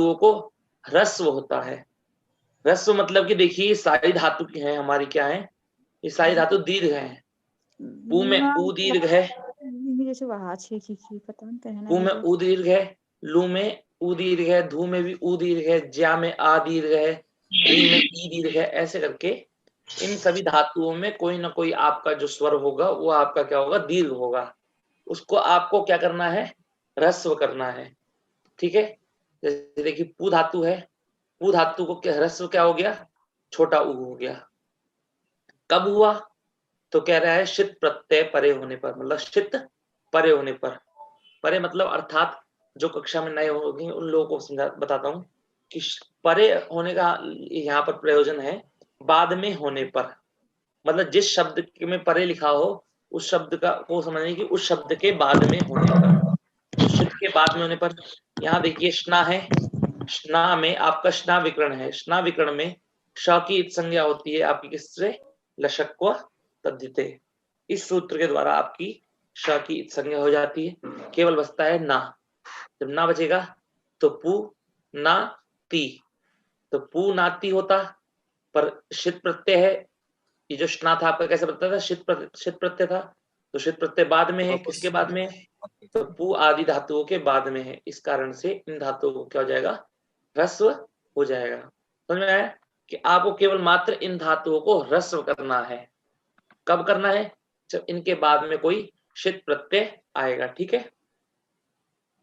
धातुओं को ह्रस्व होता है। ह्रस्व मतलब कि देखिए सारी धातु की है हमारी क्या है, ये सारी धातु दीर्घ है। पू में ऊ दीर्घ है, पू में ऊ दीर्घ है, लू में ऊ दीर्घ है, धू में भी ऊ दीर्घ है, ज्या में आ दीर्घ है, री में ई दीर्घ है। ऐसे करके इन सभी धातुओं में कोई ना कोई आपका जो स्वर होगा वो आपका क्या होगा, दीर्घ होगा। उसको आपको क्या करना है, ह्रस्व करना है। ठीक है, जैसे देखिए पू धातु है, पू धातु को क्या ह्रस्व क्या हो गया, छोटा ऊ हो गया। कब हुआ, तो कह रहा है शित प्रत्यय परे होने पर, मतलब शित परे होने पर। परे मतलब अर्थात जो कक्षा में नए होंगे उन लोगों को समझा बताता हूँ कि परे होने का यहाँ पर प्रयोजन है बाद में होने पर। मतलब जिस शब्द में परे लिखा हो उस शब्द का को समझने की उस शब्द के बाद में होने पर, तो शित के बाद में होने पर। यहाँ देखिए स्ना है, स्ना में आपका स्ना विकरण है, स्ना विकरण में श की इत संज्ञा होती है आपकी किससे, लशक्व तद्धिते। इस सूत्र के द्वारा आपकी श की इत संज्ञा हो जाती है, केवल बचता है ना। जब ना बचेगा तो पू ना ती, तो पू नाती होता, पर शित प्रत्यय है, ये जो स्ना था आपका कैसे बनता था, शित प्रत्यय था, तो शित प्रत्यय बाद में है, किसके बाद में है, तो पू आदि धातुओं के बाद में है। इस कारण से इन धातुओं को क्या हो जाएगा, ह्रस्व हो जाएगा। समझ में आया कि आपको केवल मात्र इन धातुओं को ह्रस्व करना है। कब करना है, जब इनके बाद में कोई शित प्रत्यय आएगा। ठीक है,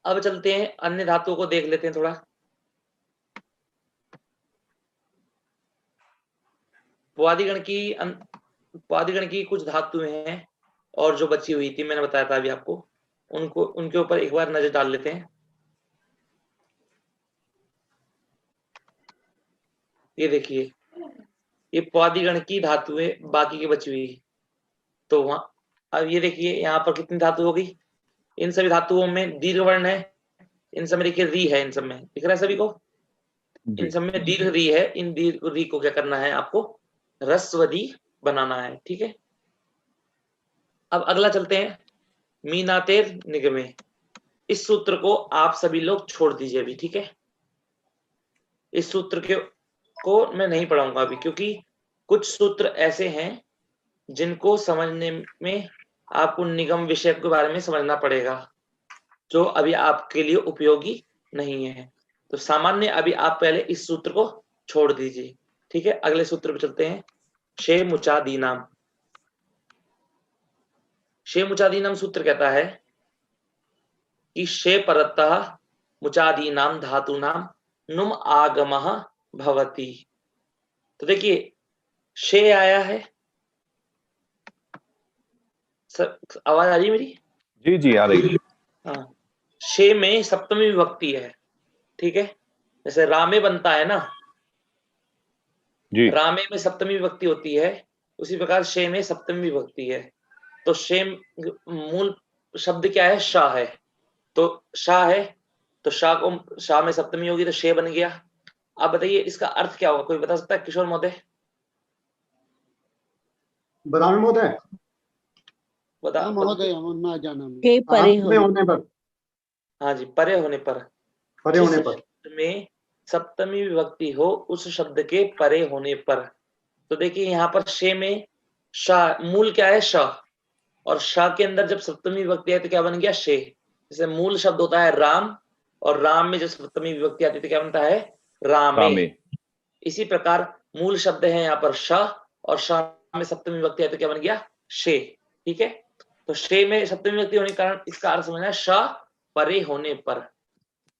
अब चलते हैं अन्य धातुओं को देख लेते हैं थोड़ा। पुआदिगण की कुछ धातुएं हैं और जो बची हुई थी मैंने बताया था अभी आपको, उनको उनके ऊपर एक बार नजर डाल लेते हैं। ये देखिए ये पुआदिगण की धातुएं बाकी की बची हुई, तो वहां अब ये देखिए यहाँ पर कितनी धातु हो गई, इन सभी धातुओं में दीर्घ वर्ण है, इन सब में देखिए री है, इन सब में दिख रहा है सभी को, इन सब में दीर्घ री है, इन दीर्घ री को क्या करना है आपको, ह्रस्वदी बनाना है। ठीक है, अब अगला चलते हैं मीनातेर निगमे। इस सूत्र को आप सभी लोग छोड़ दीजिए अभी। ठीक है, इस सूत्र को मैं नहीं पढ़ाऊंगा अभी, क्योंकि कुछ सूत्र ऐसे हैं जिनको समझने में आपको निगम विषय के बारे में समझना पड़ेगा, जो अभी आपके लिए उपयोगी नहीं है। तो सामान्य अभी आप पहले इस सूत्र को छोड़ दीजिए। ठीक है, अगले सूत्र पे चलते हैं। शे मुचादीनाम। शे मुचादीनाम सूत्र कहता है कि शे परतः मुचादीनाम धातुनाम नुम आगमः भवति। तो देखिए शे आया है, आवाज आ रही है मेरी? जी जी आ रही है। हाँ, शे में सप्तमी विभक्ति है। ठीक है, जैसे रामे बनता है ना, जी रामे में सप्तमी विभक्ति होती है, उसी प्रकार शे में सप्तमी विभक्ति है। तो शे मूल शब्द क्या है, शाह है, तो शाह है, तो शाह को शाह में सप्तमी होगी तो शे बन गया। आप बताइए इसका अर्थ क्या होगा, कोई बता सकता है किशोर महोदय? बदामी महोदय, बता महोदय हम ना जाना के परे अंत में होने पर, हाँ जी, परे होने पर, परे जिस होने पर। शब्द में सप्तमी विभक्ति हो उस शब्द के परे होने पर। तो देखिए यहाँ पर शे में शाह मूल क्या है, शाह, और शाह के अंदर जब सप्तमी विभक्ति है तो क्या बन गया, शे। जैसे मूल शब्द होता है राम, और राम में जब सप्तमी विभक्ति आती है तो क्या बनता है, रामे। रामे। इसी प्रकार मूल शब्द है यहाँ पर शाह, और शाह में सप्तमी विभक्ति है तो क्या बन गया, शे। ठीक है, तो शे में सप्तमी विभक्ति होने के कारण इसका अर्थ समझना है शाह परे होने पर।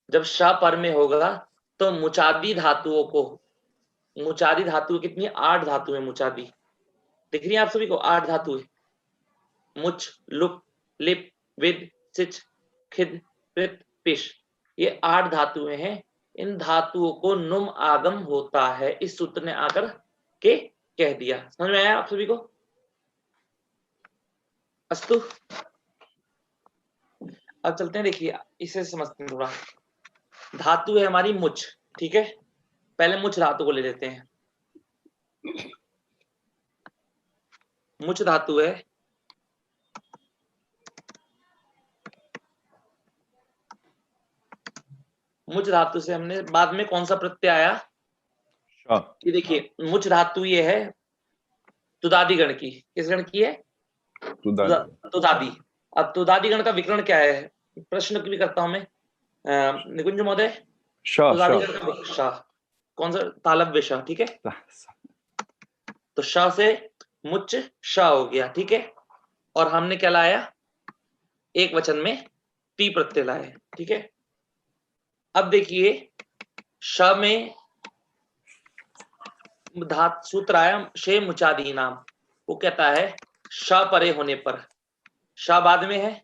जब शाह पर में होगा तो मुचादी धातुओं को, मुचादी धातु कितनी, 8 धातु है मुचादी, दिख रही है आप सभी को 8 धातु है, मुच लुप लिप विद सिच खिद पित पिश, ये 8 धातुएं हैं। इन धातुओं को नुम आगम होता है, इस सूत्र ने आकर के कह दिया। समझ में आया आप सभी को? अस्तु, अब चलते हैं, देखिए इसे समझते हैं थोड़ा। धातु है हमारी मुच। ठीक है, पहले मुच धातु को ले लेते हैं। मुच धातु है मुच धातु से हमने बाद में कौन सा प्रत्यय आया? शा। ये देखिए मुच धातु ये है तुदादि गण की। किस गण की है? तुदादि। अब तुदादि गण का विकरण क्या है? प्रश्न भी करता हूं मैं निकुंज महोदय। शा तुदादि शा गण का शा कौन सा? तालव्य शा, ठीक है। तो शा से मुच शा हो गया, ठीक है। और हमने क्या लाया? एक वचन में टी प्रत्यय लाए, ठीक है। अब देखिए श में धात सूत्र आया शे मुचादी नाम। वो कहता है श परे होने पर, श बाद में है,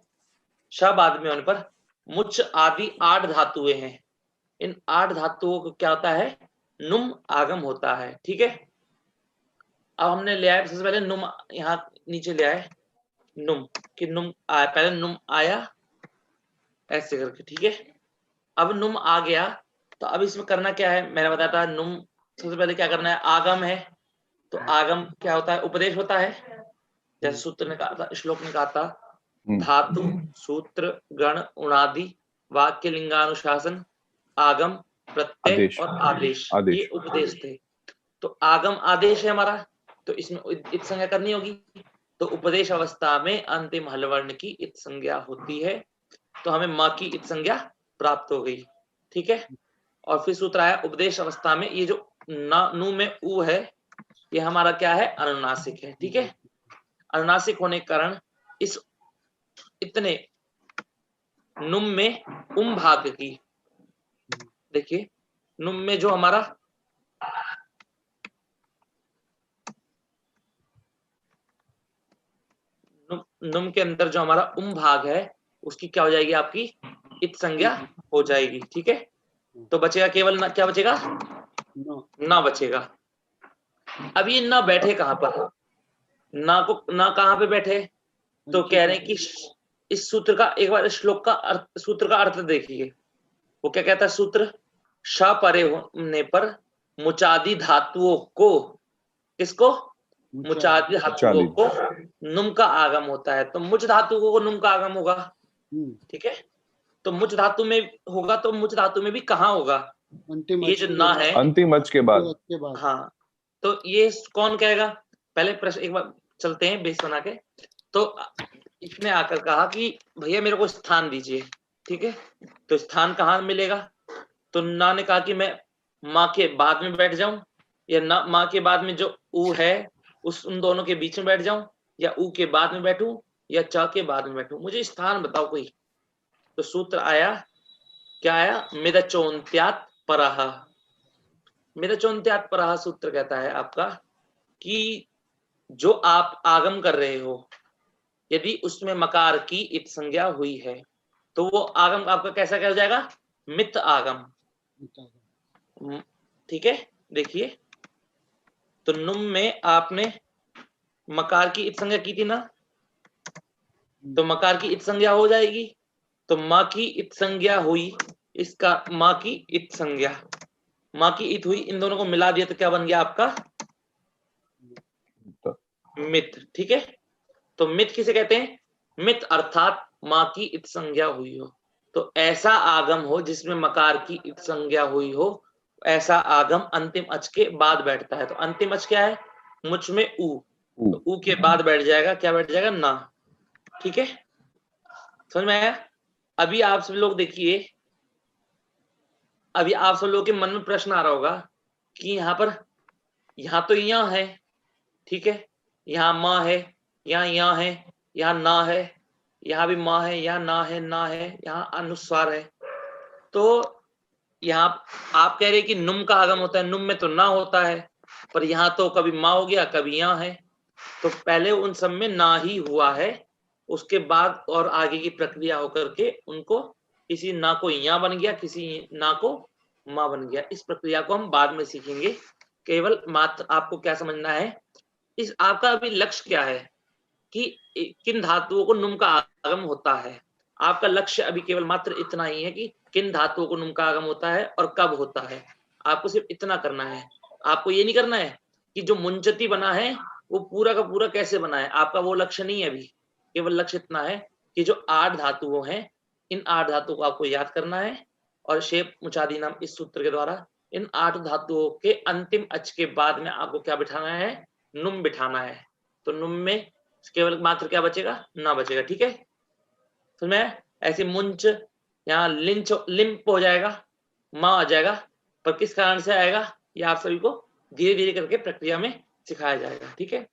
श बाद में होने पर मुच आदि 8 धातुएं हैं। इन 8 धातुओं को क्या होता है? नुम आगम होता है, ठीक है। अब हमने ले आया सबसे पहले नुम, यहाँ नीचे ले आए नुम कि नुम आया, पहले नुम आया ऐसे करके, ठीक है। अब नुम आ गया तो अब इसमें करना क्या है? मैंने बताया था नुम सबसे पहले क्या करना है? आगम है तो आगम क्या होता है? उपदेश होता है। जैसे सूत्र ने कहा था, श्लोक ने कहा था धातु सूत्र गण उणादि वाक्य लिंगानुशासन आगम प्रत्यय आदेश। और आदेश, आदेश। ये उपदेश थे। तो आगम आदेश है हमारा, तो इसमें इत संज्ञा करनी होगी। तो उपदेश अवस्था में अंतिम हल वर्ण की इत संज्ञा होती है, तो हमें मां की इत संज्ञा प्राप्त हो गई, ठीक है। और फिर सूत्र आया उपदेश अवस्था में, ये जो नु में उ है ये हमारा क्या है? अनुनासिक है, ठीक है। अनुनासिक होने के कारण इस इतने नुम में भाग की, देखिए नुम में जो हमारा नुम के अंदर जो हमारा भाग है उसकी क्या हो जाएगी? आपकी इत संज्ञा हो जाएगी, ठीक है। तो बचेगा केवल ना, क्या बचेगा? ना बचेगा। अब ये ना बैठे कहां पर? ना को ना कहां पे बैठे? तो कह रहे हैं कि इस सूत्र का एक बार श्लोक का अर्थ, सूत्र का अर्थ देखिए। वो क्या कहता है सूत्र? श परे होने पर मुचादी धातुओं को, किसको? मुचादी धातुओं को नुम का आगम होता है। तो मुच धातु को नुम का आगम होगा, ठीक है। तो मुच धातु में होगा, तो मुच धातु में भी कहाँ होगा? ये जो ना है अंतिम अच के बाद। हाँ, तो ये कौन कहेगा? पहले प्रश्न एक बार चलते हैं बेस बना के। तो इसने आकर कहा कि भैया मेरे को स्थान दीजिए, ठीक है। तो स्थान कहाँ मिलेगा? तो ना ने कहा कि मैं माँ के बाद में बैठ जाऊं, या ना माँ के बाद में जो ऊ है उस उन दोनों के बीच में बैठ जाऊं, या ऊ के बाद में बैठूं, या च के बाद में बैठूं, मुझे स्थान बताओ कोई। तो सूत्र आया, क्या आया? मिदचोन्त्यात् परः। मिदचोन्त्यात् परः सूत्र कहता है आपका कि जो आप आगम कर रहे हो यदि उसमें मकार की इत संज्ञा हुई है तो वो आगम आपका कैसा क्या हो जाएगा? मित आगम, ठीक है। देखिए तो नुम में आपने मकार की इत संज्ञा की थी ना, तो मकार की इत संज्ञा हो जाएगी। तो माँ की इत संज्ञा हुई, इसका माँ की इत संज्ञा, माँ की इत हुई, इन दोनों को मिला दिया तो क्या बन गया आपका? मित, ठीक है। तो मित किसे कहते हैं? मित अर्थात माँ की इत संज्ञा हुई हो। तो ऐसा आगम हो जिसमें मकार की इत संज्ञा हुई हो, ऐसा आगम अंतिम अच के बाद बैठता है। तो अंतिम अच क्या है? मुच में ऊ, तो ऊ के बाद बैठ जाएगा, क्या बैठ जाएगा? ना, ठीक है। समझ में आया? अभी आप सब लोग देखिए, अभी आप सब लोगों के मन में प्रश्न आ रहा होगा कि यहाँ पर, यहाँ तो यहाँ है, ठीक है, यहाँ माँ है, यहाँ है, यहाँ ना है, यहाँ भी माँ है, यहाँ ना है, यहाँ अनुस्वार है। तो यहाँ आप कह रहे हैं कि नुम का आगम होता है, नुम में तो ना होता है, पर यहाँ तो कभी माँ हो गया कभी यहाँ है। तो पहले उन सब में ना ही हुआ है, उसके बाद और आगे की प्रक्रिया होकर के उनको किसी ना को यहाँ बन गया, किसी ना को माँ बन गया। इस प्रक्रिया को हम बाद में सीखेंगे। केवल मात्र आपको क्या समझना है, इस आपका अभी लक्ष्य क्या है कि किन धातुओं को नुम का आगम होता है। आपका लक्ष्य अभी केवल मात्र इतना ही है कि किन धातुओं को नुम का आगम होता है और कब होता है। आपको सिर्फ इतना करना है। आपको ये नहीं करना है कि जो मुंजती बना है वो पूरा का पूरा कैसे बना है, आपका वो लक्ष्य नहीं है अभी। केवल लक्ष्य इतना है कि जो 8 धातुओं हैं, इन 8 धातुओं को आपको याद करना है और शेप मुचादी नाम इस सूत्र के द्वारा इन 8 धातुओं के अंतिम अच के बाद में आपको क्या बिठाना है, नुम बिठाना है। तो नुम में केवल मात्र क्या बचेगा, ना बचेगा। ठीक है, तो मैं ऐसे मुंच यहाँ लिंच लिम्प हो जाएगा, माँ आ जाएगा, पर किस कारण से आएगा ये आप सभी को धीरे धीरे करके प्रक्रिया में सिखाया जाएगा। ठीक है,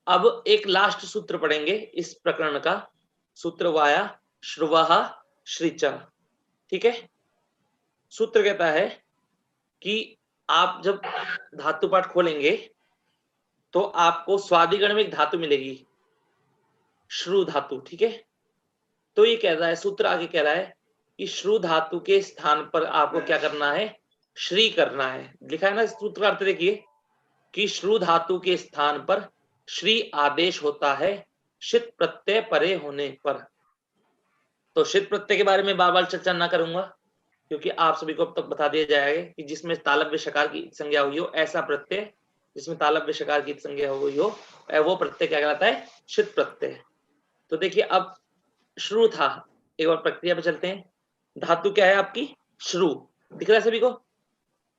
अब एक लास्ट सूत्र पढ़ेंगे इस प्रकरण का, सूत्र वाया श्रुवः श्रीच। ठीक है, सूत्र कहता है कि आप जब धातु पाठ खोलेंगे तो आपको स्वादिगण में एक धातु मिलेगी, श्रु धातु। ठीक है, तो ये कह रहा है, सूत्र आगे कह रहा है कि श्रु धातु के स्थान पर आपको क्या करना है, श्री करना है। लिखा है ना सूत्र का अर्थ देखिए कि श्रु धातु के स्थान पर श्री आदेश होता है शित प्रत्यय परे होने पर। तो शित प्रत्यय के बारे में बार बार चर्चा ना करूंगा, क्योंकि आप सभी को अब तक बता दिया जाएगा कि जिसमें तालव्य शकार की संज्ञा हुई हो, ऐसा प्रत्यय जिसमें तालव्य शकार की संज्ञा हुई हो, वो प्रत्यय क्या कहलाता है, शित प्रत्यय। तो देखिए अब श्रु था, एक बार प्रक्रिया पे चलते हैं। धातु क्या है आपकी, श्रु, दिख रहा है सभी को।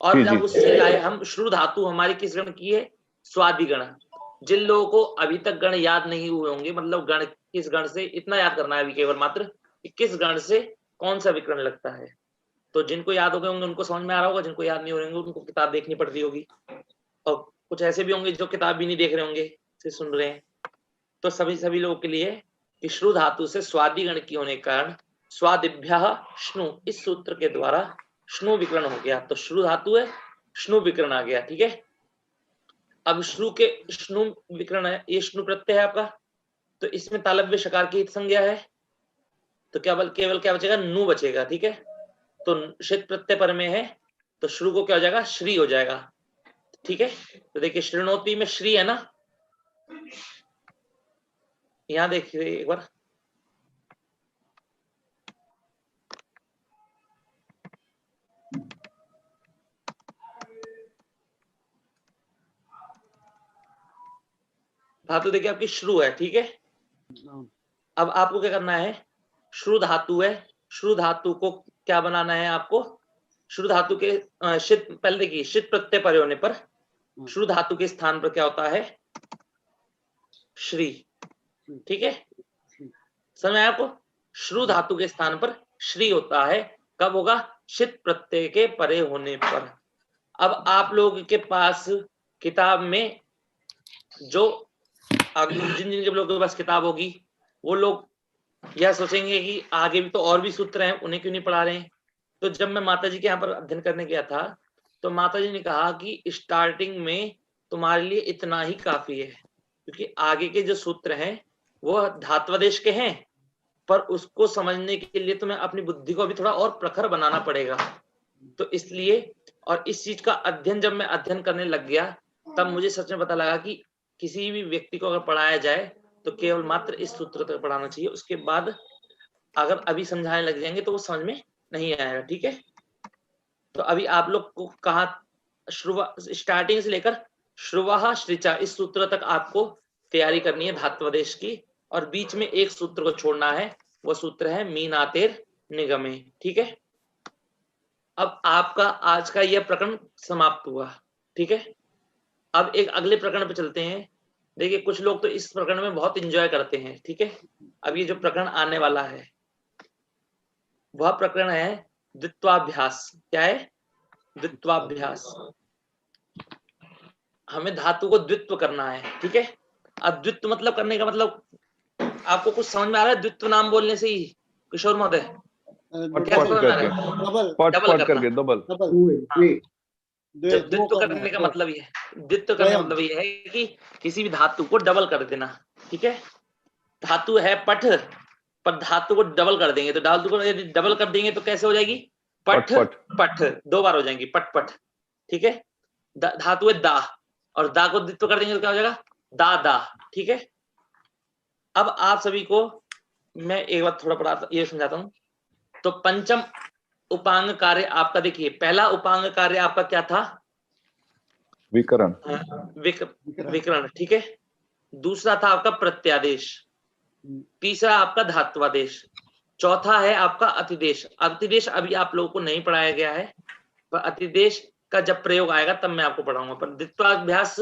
और जब उससे लाए हम श्रु धातु हमारी किस गण की है, स्वादिगण। जिन लोगों को अभी तक गण याद नहीं हुए होंगे, मतलब गण किस गण से, इतना याद करना है अभी केवल मात्र कि किस गण से कौन सा विकर्ण लगता है। तो जिनको याद हो गए होंगे उनको समझ में आ रहा होगा, जिनको याद नहीं हो रहे होंगे उनको किताब देखनी पड़ रही होगी, और कुछ ऐसे भी होंगे जो किताब भी नहीं देख रहे होंगे, सिर्फ सुन रहे हैं। तो सभी लोगों के लिए कि श्रु धातु से स्वादिगण की होने के कारण स्वादिभ्यः श्नु, इस सूत्र के द्वारा श्नु विकर्ण हो गया। तो श्रु धातु है, श्नु विकर्ण आ गया। ठीक है, अब श्रु के श्नु विकर्ण है, ये श्नु प्रत्यय है आपका, तो इसमें तालव्य शकार की संज्ञा है, तो केवल क्या बचेगा, नु बचेगा। ठीक है, तो शित प्रत्यय पर में है, तो श्रु को क्या हो जाएगा, श्री हो जाएगा। ठीक है, तो देखिए श्रृणोति में श्री है ना, यहां देखिए एक बार, धातु देखिए आपकी श्रु है। ठीक है, अब आपको क्या करना है, श्रु धातु है, श्रु धातु को क्या बनाना है आपको, श्रु धातु के शित, पहले देखिए शित प्रत्यय परे होने पर श्रु धातु के स्थान पर क्या होता है, श्री। ठीक है, समझ आया आपको, श्रु धातु के स्थान पर श्री होता है, कब होगा, शित प्रत्यय के परे होने पर। अब आप लोग के पास किताब में जो जिन जिन लोगों के पास किताब होगी वो लोग यह सोचेंगे कि आगे भी तो और भी सूत्र हैं, उन्हें क्यों नहीं पढ़ा रहे हैं। तो जब मैं माताजी के यहाँ पर अध्ययन करने गया था तो माताजी ने कहा कि स्टार्टिंग में तुम्हारे लिए इतना ही काफी है, क्योंकि आगे के जो सूत्र हैं वो धात्वादेश के हैं, पर उसको समझने के लिए तुम्हें अपनी बुद्धि को भी थोड़ा और प्रखर बनाना पड़ेगा। तो इसलिए, और इस चीज का अध्ययन जब मैं अध्ययन करने लग गया तब मुझे सच में पता लगा कि किसी भी व्यक्ति को अगर पढ़ाया जाए तो केवल मात्र इस सूत्र तक पढ़ाना चाहिए, उसके बाद अगर अभी समझाने लग जाएंगे तो वो समझ में नहीं आएगा। ठीक है, तो अभी आप लोग को कहा स्टार्टिंग से लेकर श्रुवः श्रीचा इस सूत्र तक आपको तैयारी करनी है धात्वादेश की, और बीच में एक सूत्र को छोड़ना है, वो सूत्र है मीनातेर निगमे। ठीक है, अब आपका आज का यह प्रकरण समाप्त हुआ। ठीक है, अब एक अगले प्रकरण पे चलते हैं। देखिए कुछ लोग तो इस प्रकरण में बहुत एंजॉय करते हैं। ठीक है, अब ये जो प्रकरण आने वाला है वह प्रकरण है द्वित्वाभ्यास। क्या है, द्वित्वाभ्यास। हमें धातु को द्वित्व करना है। ठीक है, अब द्वित्व मतलब करने का मतलब आपको कुछ समझ में आ रहा है, द्वित्व नाम बोलने से ही किशोर महोदय, क्या समझ में आ रहा है, डबल करना। जब द्वित्व करने का मतलब ये है, द्वित्व करने का मतलब ये है कि किसी भी धातु को डबल कर देना। ठीक है, धातु है पठ, पर धातु को डबल कर देंगे, तो धातु को यदि डबल कर देंगे तो कैसे हो जाएगी, पठ पठ, 2 बार हो जाएंगी, पट पट। ठीक है, धातु है दा, और दा को द्वित्व कर देंगे तो क्या हो जाएगा, दा दा। ठीक है, अब आप सभी को मैं एक बार थोड़ा पढ़ाता, ये समझाता हूं। तो पंचम उपांग कार्य आपका देखिए, पहला उपांग कार्य आपका क्या था, विकरण, विकरण। ठीक है, दूसरा था आपका प्रत्यादेश, तीसरा आपका धात्वादेश, चौथा है आपका अतिदेश। अतिदेश अभी आप लोगों को नहीं पढ़ाया गया है, पर अतिदेश का जब प्रयोग आएगा तब मैं आपको पढ़ाऊंगा। पर द्वित्वाभ्यास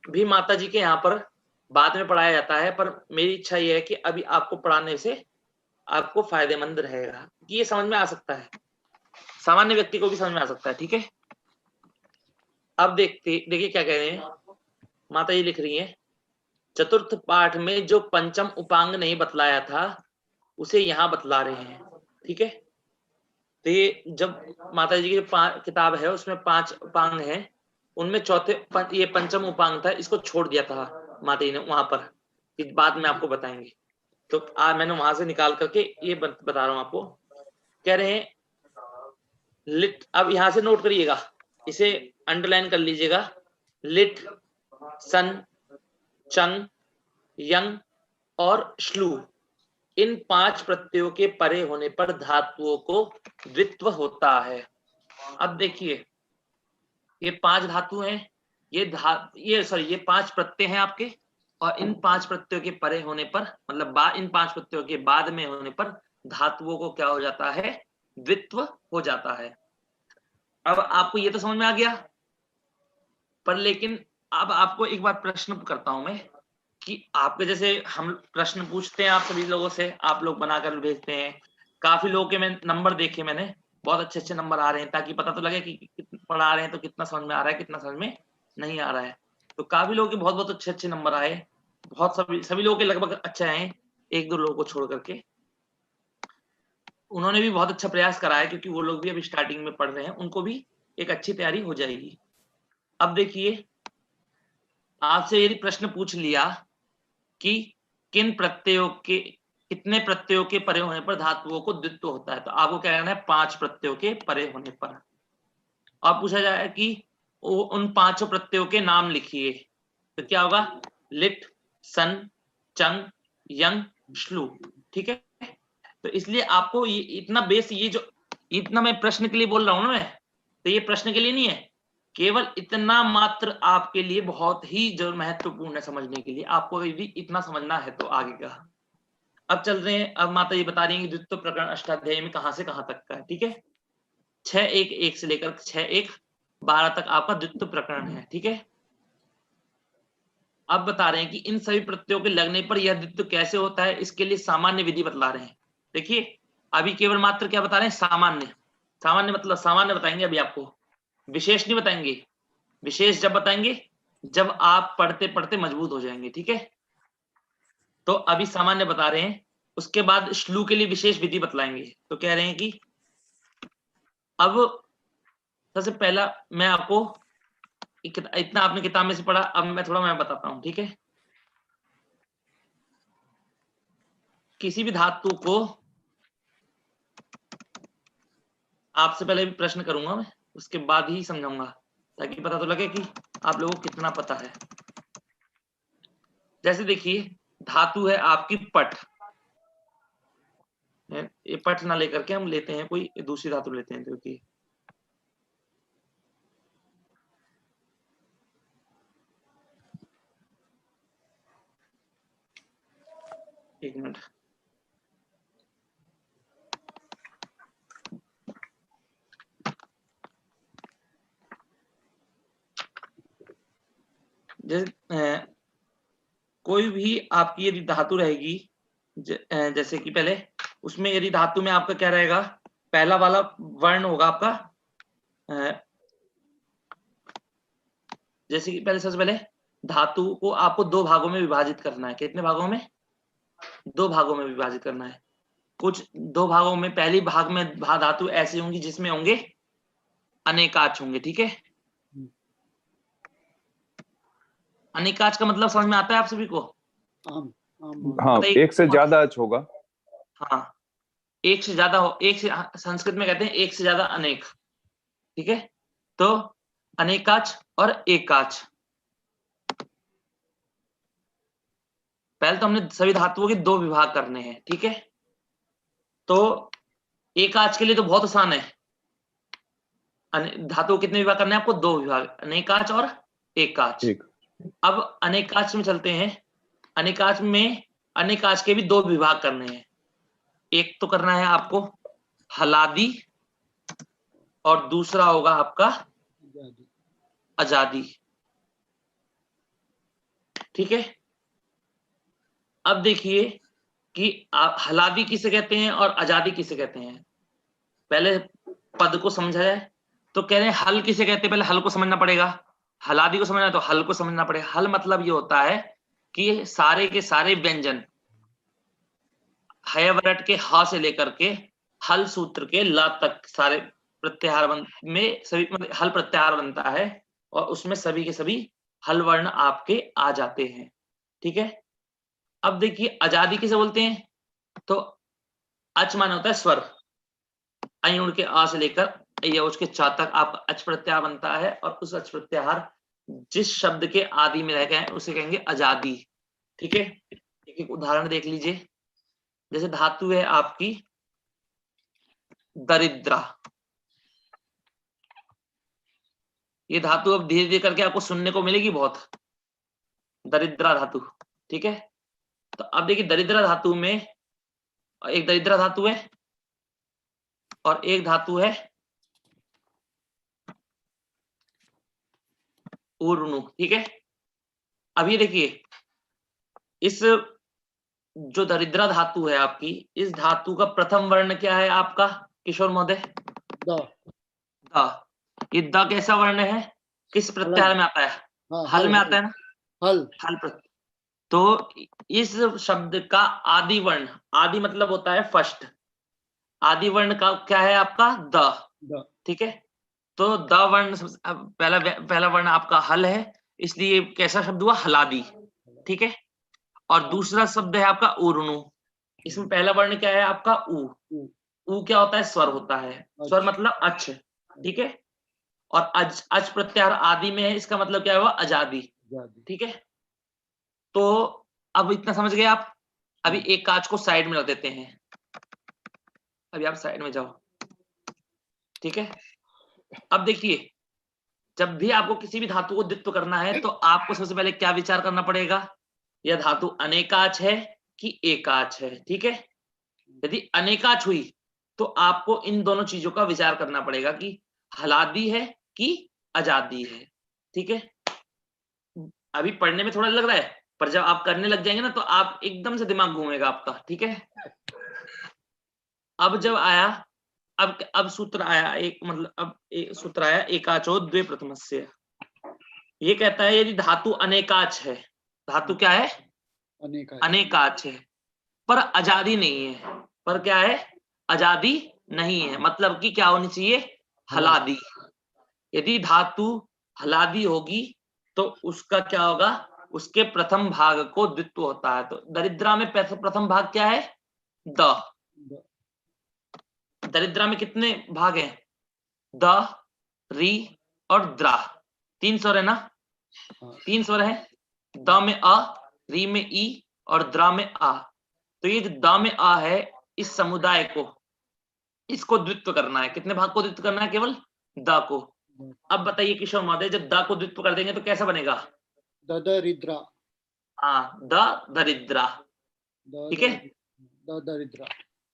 भी माता जी के यहाँ पर बाद में पढ़ाया जाता है, पर मेरी इच्छा ये है कि अभी आपको पढ़ाने से आपको फायदेमंद रहेगा, कि ये समझ में आ सकता है, सामान्य व्यक्ति को भी समझ में आ सकता है। ठीक है, अब देखिए क्या कह रहे हैं माता जी, लिख रही हैं, चतुर्थ पाठ में जो पंचम उपांग नहीं बतलाया था उसे यहाँ बतला रहे हैं। ठीक है, तो ये जब माता जी की किताब है उसमें 5 उपांग हैं, उनमें चौथे ये पंचम उपांग था, इसको छोड़ दिया था माता जी ने वहां पर, इस बात में आपको बताएंगे। तो मैंने वहां से निकाल करके ये बता रहा हूं आपको। कह रहे हैं लिट, अब यहां से नोट करिएगा, इसे अंडरलाइन कर लीजिएगा। लिट, सन, चंग, यंग और श्लू, इन 5 प्रत्ययों के परे होने पर धातुओं को द्वित्व होता है। अब देखिए ये 5 धातु हैं, ये 5 प्रत्यय हैं आपके, और इन 5 प्रत्ययों के परे होने पर, मतलब इन 5 प्रत्ययों के बाद में होने पर धातुओं को क्या हो जाता है, द्वित्व हो जाता है। अब आपको ये तो समझ में आ गया, पर लेकिन अब आपको एक बार प्रश्न करता हूं मैं, कि आपके जैसे हम प्रश्न पूछते हैं आप सभी लोगों से, आप लोग बनाकर भेजते हैं, काफी लोगों के मैं नंबर देखे मैंने, बहुत अच्छे अच्छे नंबर आ रहे हैं, ताकि पता तो लगे कि पढ़ा रहे हैं तो कितना समझ में आ रहा है, कितना समझ में नहीं आ रहा है। तो काफी लोगों के बहुत बहुत अच्छे अच्छे नंबर आए, बहुत सभी लोगों के लगभग अच्छे आए, 1-2 लोगों को छोड़ करके। उन्होंने भी बहुत अच्छा प्रयास करा है, क्योंकि वो लोग भी अभी स्टार्टिंग में पढ़ रहे हैं, उनको भी एक अच्छी तैयारी हो जाएगी। अब देखिए आपसे यदि प्रश्न पूछ लिया कि किन प्रत्ययों के, कितने प्रत्ययों के परे होने पर धातुओं को द्वित्व होता है, तो आपको क्या करना है, 5 प्रत्ययों के परे होने पर। अब पूछा जाए कि उन 5 प्रत्ययों के नाम लिखिए, तो क्या होगा, लिट, सन, चंग, यंग, श्लू। ठीक है, तो इसलिए आपको ये इतना बेस, ये जो इतना मैं प्रश्न के लिए बोल रहा हूं ना मैं, तो ये प्रश्न के लिए नहीं है, केवल इतना मात्र आपके लिए बहुत ही जो महत्वपूर्ण है समझने के लिए, आपको यदि इतना समझना है तो आगे का। अब चल रहे हैं, अब माता जी बता रही है कि द्वितीय प्रकरण अष्टाध्याय में कहां से कहां तक का है। ठीक है, 6.1.1 से लेकर 6.1.12 तक आपका द्वितीय प्रकरण है। ठीक है, अब बता रहे हैं कि इन सभी प्रत्ययों के लगने पर यह द्वित्व कैसे होता है, इसके लिए सामान्य विधि बतला रहे हैं। देखिए अभी केवल मात्र क्या बता रहे हैं, सामान्य। सामान्य मतलब सामान्य बताएंगे अभी आपको, विशेष नहीं बताएंगे। विशेष जब बताएंगे जब आप पढ़ते पढ़ते मजबूत हो जाएंगे। ठीक है, तो अभी सामान्य बता रहे हैं, उसके बाद श्लू के लिए विशेष विधि बतलाएंगे। तो कह रहे हैं कि अब सबसे पहला मैं आपको, इतना आपने किताब में से पढ़ा, अब मैं थोड़ा मैं बताता हूं। ठीक है, किसी भी धातु को, आपसे पहले भी प्रश्न करूंगा मैं, उसके बाद ही समझाऊंगा, ताकि पता तो लगे कि आप लोगों को कितना पता है। जैसे देखिए धातु है आपकी पट, ये पट ना लेकर के हम लेते हैं कोई दूसरी धातु लेते हैं, क्योंकि एक मिनट, जैसे कोई भी आपकी यदि धातु रहेगी, जैसे कि पहले उसमें यदि धातु में आपका क्या रहेगा, पहला वाला वर्ण होगा आपका, जैसे कि पहले सबसे पहले धातु को आपको 2 भागों में विभाजित करना है। कितने भागों में, 2 भागों में विभाजित करना है। कुछ 2 भागों में, पहली भाग में धातु ऐसी होंगी जिसमें होंगे अनेकाच होंगे। ठीक है, अनेकाच का मतलब समझ में आता है आप सभी को? हाँ, एक से ज्यादा अच होगा। हाँ, एक से ज्यादा हो, एक से, संस्कृत में कहते हैं एक से ज्यादा अनेक। ठीक है, तो अनेकाच और एकाच, पहले तो हमने सभी धातुओं के 2 विभाग करने हैं। ठीक है, तो एकाच के लिए तो बहुत आसान है, धातु कितने विभाग करने हैं आपको, 2 विभाग, अनेकाच और एकाच। अब अनेकाच में चलते हैं, अनेकाच में अनेकाच के भी 2 विभाग करने हैं। एक तो करना है आपको हलादी और दूसरा होगा आपका आजादी। ठीक है, अब देखिए कि हलादी किसे कहते हैं और आजादी किसे कहते हैं। पहले पद को समझा जाए तो कह रहे हैं हल किसे कहते हैं, पहले हल को समझना पड़ेगा। हलादी को समझना है तो हल को समझना पड़ेगा। हल मतलब ये होता है कि सारे के सारे व्यंजन हयवरट के ह से लेकर के हल सूत्र के ला तक सारे प्रत्याहार में सभी मतलब हल प्रत्याहार बनता है और उसमें सभी के सभी हल वर्ण आपके आ जाते हैं। ठीक है, अब देखिए आजादी किसे बोलते हैं, तो अच माना होता है स्वर, अयुण के आ से लेकर या उसके चा तक आपका अच प्रत्याहार बनता है और उस अच प्रत्याहार जिस शब्द के आदि में रह गए उसे कहेंगे आजादी। ठीक है, एक एक उदाहरण देख लीजिए। जैसे धातु है आपकी दरिद्रा, ये धातु अब धीरे धीरे करके आपको सुनने को मिलेगी बहुत, दरिद्रा धातु। ठीक है, तो अब देखिए दरिद्रा धातु में एक दरिद्रा धातु है और एक धातु है ऊर्णु। ठीक है, अब ये देखिए इस जो दरिद्रा धातु है आपकी, इस धातु का प्रथम वर्ण क्या है आपका किशोर महोदय? द। ये द कैसा वर्ण है, किस प्रत्याहार में आता है? हल में आता है ना, हल। हल प्रत्यय। तो इस शब्द का आदि वर्ण, आदि मतलब होता है फर्स्ट, आदि वर्ण का क्या है आपका? द। ठीक है, तो द वर्ण पहला वर्ण आपका हल है, इसलिए कैसा शब्द हुआ? हलादी। ठीक है, और दूसरा शब्द है आपका ऊर्णु, इसमें पहला वर्ण क्या है आपका? ऊ। ऊ क्या होता है? स्वर होता है, स्वर मतलब अच। ठीक है, और अच प्रत्याहार आदि में है, इसका मतलब क्या हुआ? आजादी। ठीक है, तो अब इतना समझ गए आप। अभी एक कांच को साइड में रख देते हैं, अभी आप साइड में जाओ। ठीक है, अब देखिए जब भी आपको किसी भी धातु को द्वित्व करना है तो आपको सबसे पहले क्या विचार करना पड़ेगा, यह धातु अनेकाच है कि एकाच है। ठीक है, यदि अनेकाच हुई तो आपको इन दोनों चीजों का विचार करना पड़ेगा कि हलादी है कि आजादी है। ठीक है, अभी पढ़ने में थोड़ा लग रहा है, पर जब आप करने लग जाएंगे ना तो आप एकदम से दिमाग घूमेगा आपका। ठीक है, अब जब आया, अब सूत्र आया एक, मतलब अब एक सूत्र आया एकाचो द्वे प्रथमस्य। ये कहता है यदि धातु अनेकाच है, धातु क्या है? अनेकाच है, पर आजादी नहीं है। पर क्या है? आजादी नहीं है, मतलब कि क्या होनी चाहिए? हलादी। यदि धातु हलादी होगी तो उसका क्या होगा? उसके प्रथम भाग को द्वित्व होता है। तो दरिद्रा में प्रथम भाग क्या है? द। दरिद्रा में कितने भाग हैं? द, री और द्रा, 3 स्वर है ना? 3 स्वर है, द में अ, री में ई और द्रा में आ। तो ये जो द में आ है, इस समुदाय को, इसको द्वित्व करना है। कितने भाग को द्वित्व करना है? केवल द को। अब बताइए किशोर महोदय, जब द को द्वित्व कर देंगे तो कैसा बनेगा? दरिद्रा। हाँ, द दरिद्रा। ठीक है, दरिद्रा।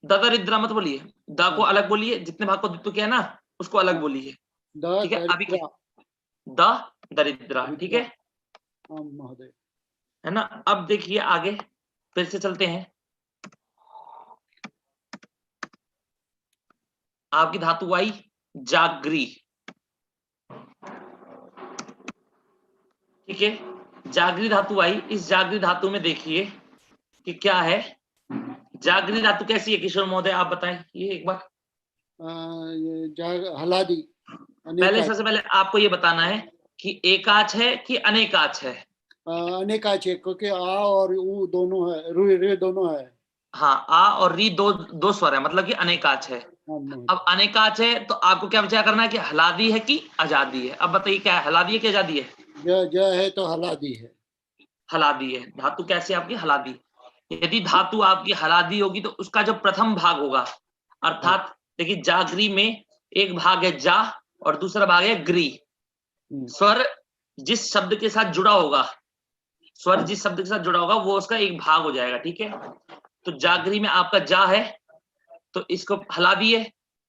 दरिद्रा मत बोलिए, द को अलग बोलिए, जितने भाग को द्वित्व किया ना उसको अलग बोलिए। ठीक है, अभी द दरिद्रा। ठीक है महोदय, है ना? अब देखिए आगे फिर से चलते हैं। आपकी धातु आई जागरी। ठीक है, जागरी धातु आई। इस जागरी धातु में देखिए कि क्या है, जागरी धातु कैसी है किशोर महोदय, आप बताएं ये एक बार। हलादी। पहले सबसे पहले आपको ये बताना है कि एकाच है कि अनेकाच है? अनेकाच है, क्योंकि आ और ऊ दोनों है, रे दोनों है। हाँ, आ और री दो स्वर है, मतलब कि अनेकाच है। अब अनेकाच है तो आपको क्या विचार करना है कि हलादी है कि आजादी है? अब बताइए क्या है, हलादी है कि आजादी है? ज है तो हलादी है। हलादी है। धातु कैसी है आपकी? हलादी। यदि धातु आपकी हलादी होगी तो उसका जो प्रथम भाग होगा, अर्थात देखिए जागरी में एक भाग है जा और दूसरा भाग है ग्री। स्वर जिस शब्द के साथ जुड़ा होगा, स्वर जिस शब्द के साथ जुड़ा होगा वो उसका एक भाग हो जाएगा। ठीक है, तो जागरी में आपका जा है तो इसको हलादी है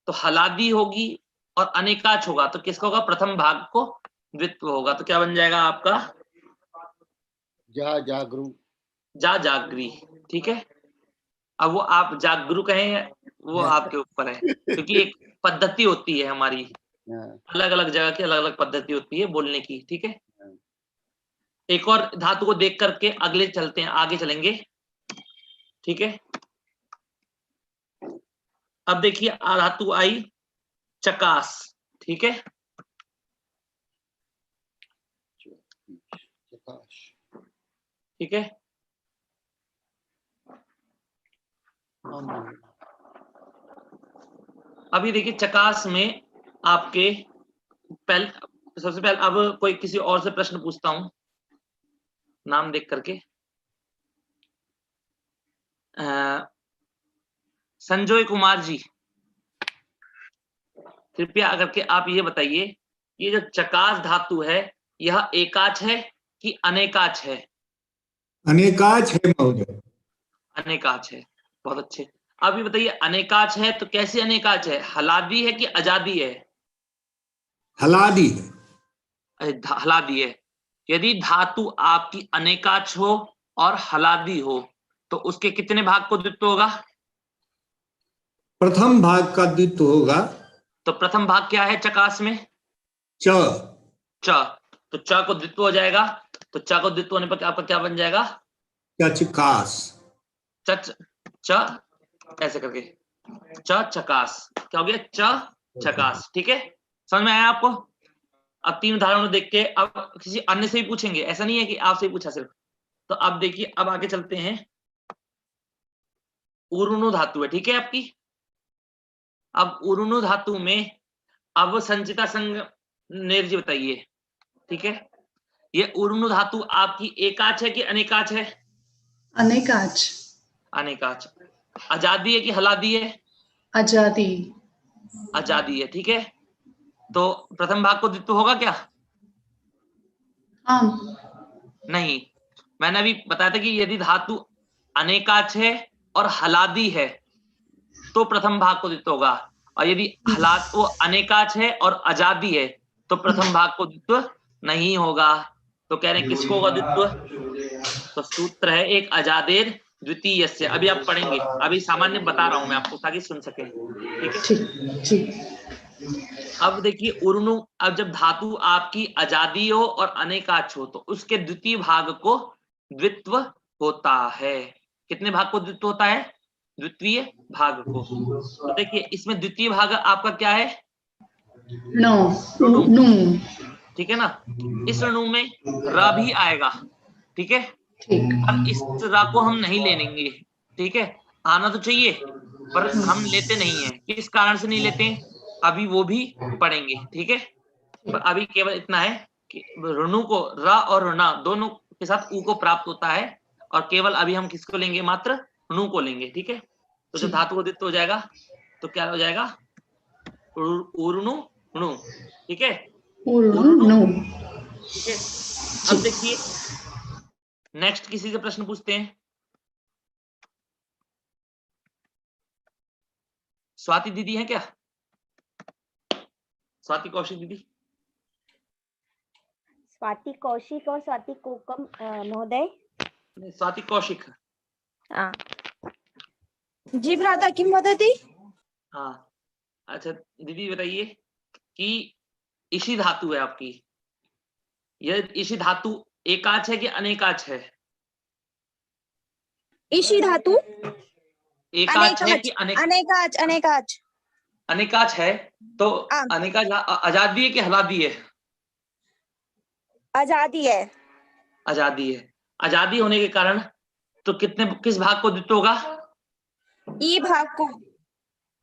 तो हलादी होगी, और अनेकाच होगा तो किसका होगा, प्रथम भाग को द्वित्व होगा। तो क्या बन जाएगा आपका, जा जागरू, जा जागरी। ठीक है, अब वो आप जागरू कहें वो आपके ऊपर है, क्योंकि एक पद्धति होती है हमारी, अलग अलग जगह की अलग अलग पद्धति होती है बोलने की। ठीक है, एक और धातु को देख करके अगले चलते हैं, आगे चलेंगे। ठीक है, अब देखिए धातु आई चकास। ठीक है, ठीक है, अभी देखिए चकास में आपके सबसे पहले अब कोई किसी और से प्रश्न पूछता हूं नाम देख करके। संजय कुमार जी, कृपया करके आप ये बताइए, ये जो चकास धातु है यह एकाच है कि अनेकाच है? अनेकाच है महोदय। अनेकाच है, बहुत अच्छे। अब ये बताइए अनेकाच है तो कैसे अनेकाच है, हलादी है कि आजादी है? हलादी है। हलादी है। यदि धातु आपकी अनेकाच हो और हलादी हो तो उसके कितने भाग को द्वित्व होगा? प्रथम भाग का द्वित्व होगा। तो प्रथम भाग क्या है चकास में? च। च, तो च को द्वित्व हो जाएगा। तो च को द्वित्व होने पर आपका क्या बन जाएगा? चकास। च च ऐसे करके च चकास, क्या हो गया? च चकास। ठीक है, समझ में आया आपको? अब 3 उदाहरणों देख के अब किसी अन्य से भी पूछेंगे, ऐसा नहीं है कि आपसे ही पूछा सिर्फ। तो अब देखिए, अब आगे चलते हैं। उरुनु धातु है, ठीक है आपकी। अब उरुनु धातु में अब संचिता संग नेर जी बताइए। ठीक है, ये उरुनु धातु आपकी एकाच है कि अनेकाच है? अनेकाच। अनेकाच। आजादी है कि हलादी है? आजादी। आजादी है। ठीक है, तो प्रथम भाग को द्वित्व होगा क्या? हाँ। नहीं, मैंने अभी बताया था कि यदि धातु अनेकाच है और हलादी है तो प्रथम भाग को द्वित्व होगा, और यदि वो अनेकाच है और आजादी है तो प्रथम भाग को द्वित्व नहीं होगा। तो कह रहे हैं किसको होगा द्वित्व? तो सूत्र है एक अजादेर द्वितीय से। अभी आप पढ़ेंगे, अभी सामान्य बता रहा हूं मैं आपको ताकि सुन सके। ठीक है, ठीक। अब देखिए उर्नु, अब जब धातु आपकी आजादी हो और अनेकाच हो तो उसके द्वितीय भाग को द्वित्व होता है। कितने भाग को द्वित्व होता है? द्वितीय भाग को। तो देखिए इसमें द्वितीय भाग आपका क्या है? नो। ठीक है ना, इस ऋणु में र भी आएगा। ठीक है, और इस रा को हम नहीं लेंगे। ठीक है, आना तो चाहिए पर हम लेते नहीं है। किस कारण से नहीं लेते अभी वो भी पढ़ेंगे। ठीक है, पर अभी केवल इतना है कि ऋणु को र और ऋणा दोनों के साथ उ को प्राप्त होता है, और केवल अभी हम किसको लेंगे? मात्र ऋणु को लेंगे। ठीक है, तो जब धातु उदित हो जाएगा तो क्या हो जाएगा? उर्णु णु। ठीक है, उर्णु। ठीक है, अब देखिए नेक्स्ट किसी से प्रश्न पूछते हैं। स्वाति दीदी है क्या? स्वाति कौशिक दीदी? स्वाति कौशिक और स्वाति कोकम महोदय। स्वाति कौशिक। जी भ्राता किम वदति? हाँ, अच्छा दीदी बताइए कि इसी धातु है आपकी, यह इसी धातु एकाच है कि अनेकाच है? इसी धातु एकाच है कि अनेकाच? अनेकाच। अनेकाच है तो अनेकाच आजादी है कि हलादी है? आजादी है। आजादी है। आजादी होने के कारण तो किस भाग को द्वित्व होगा? ई भाग को।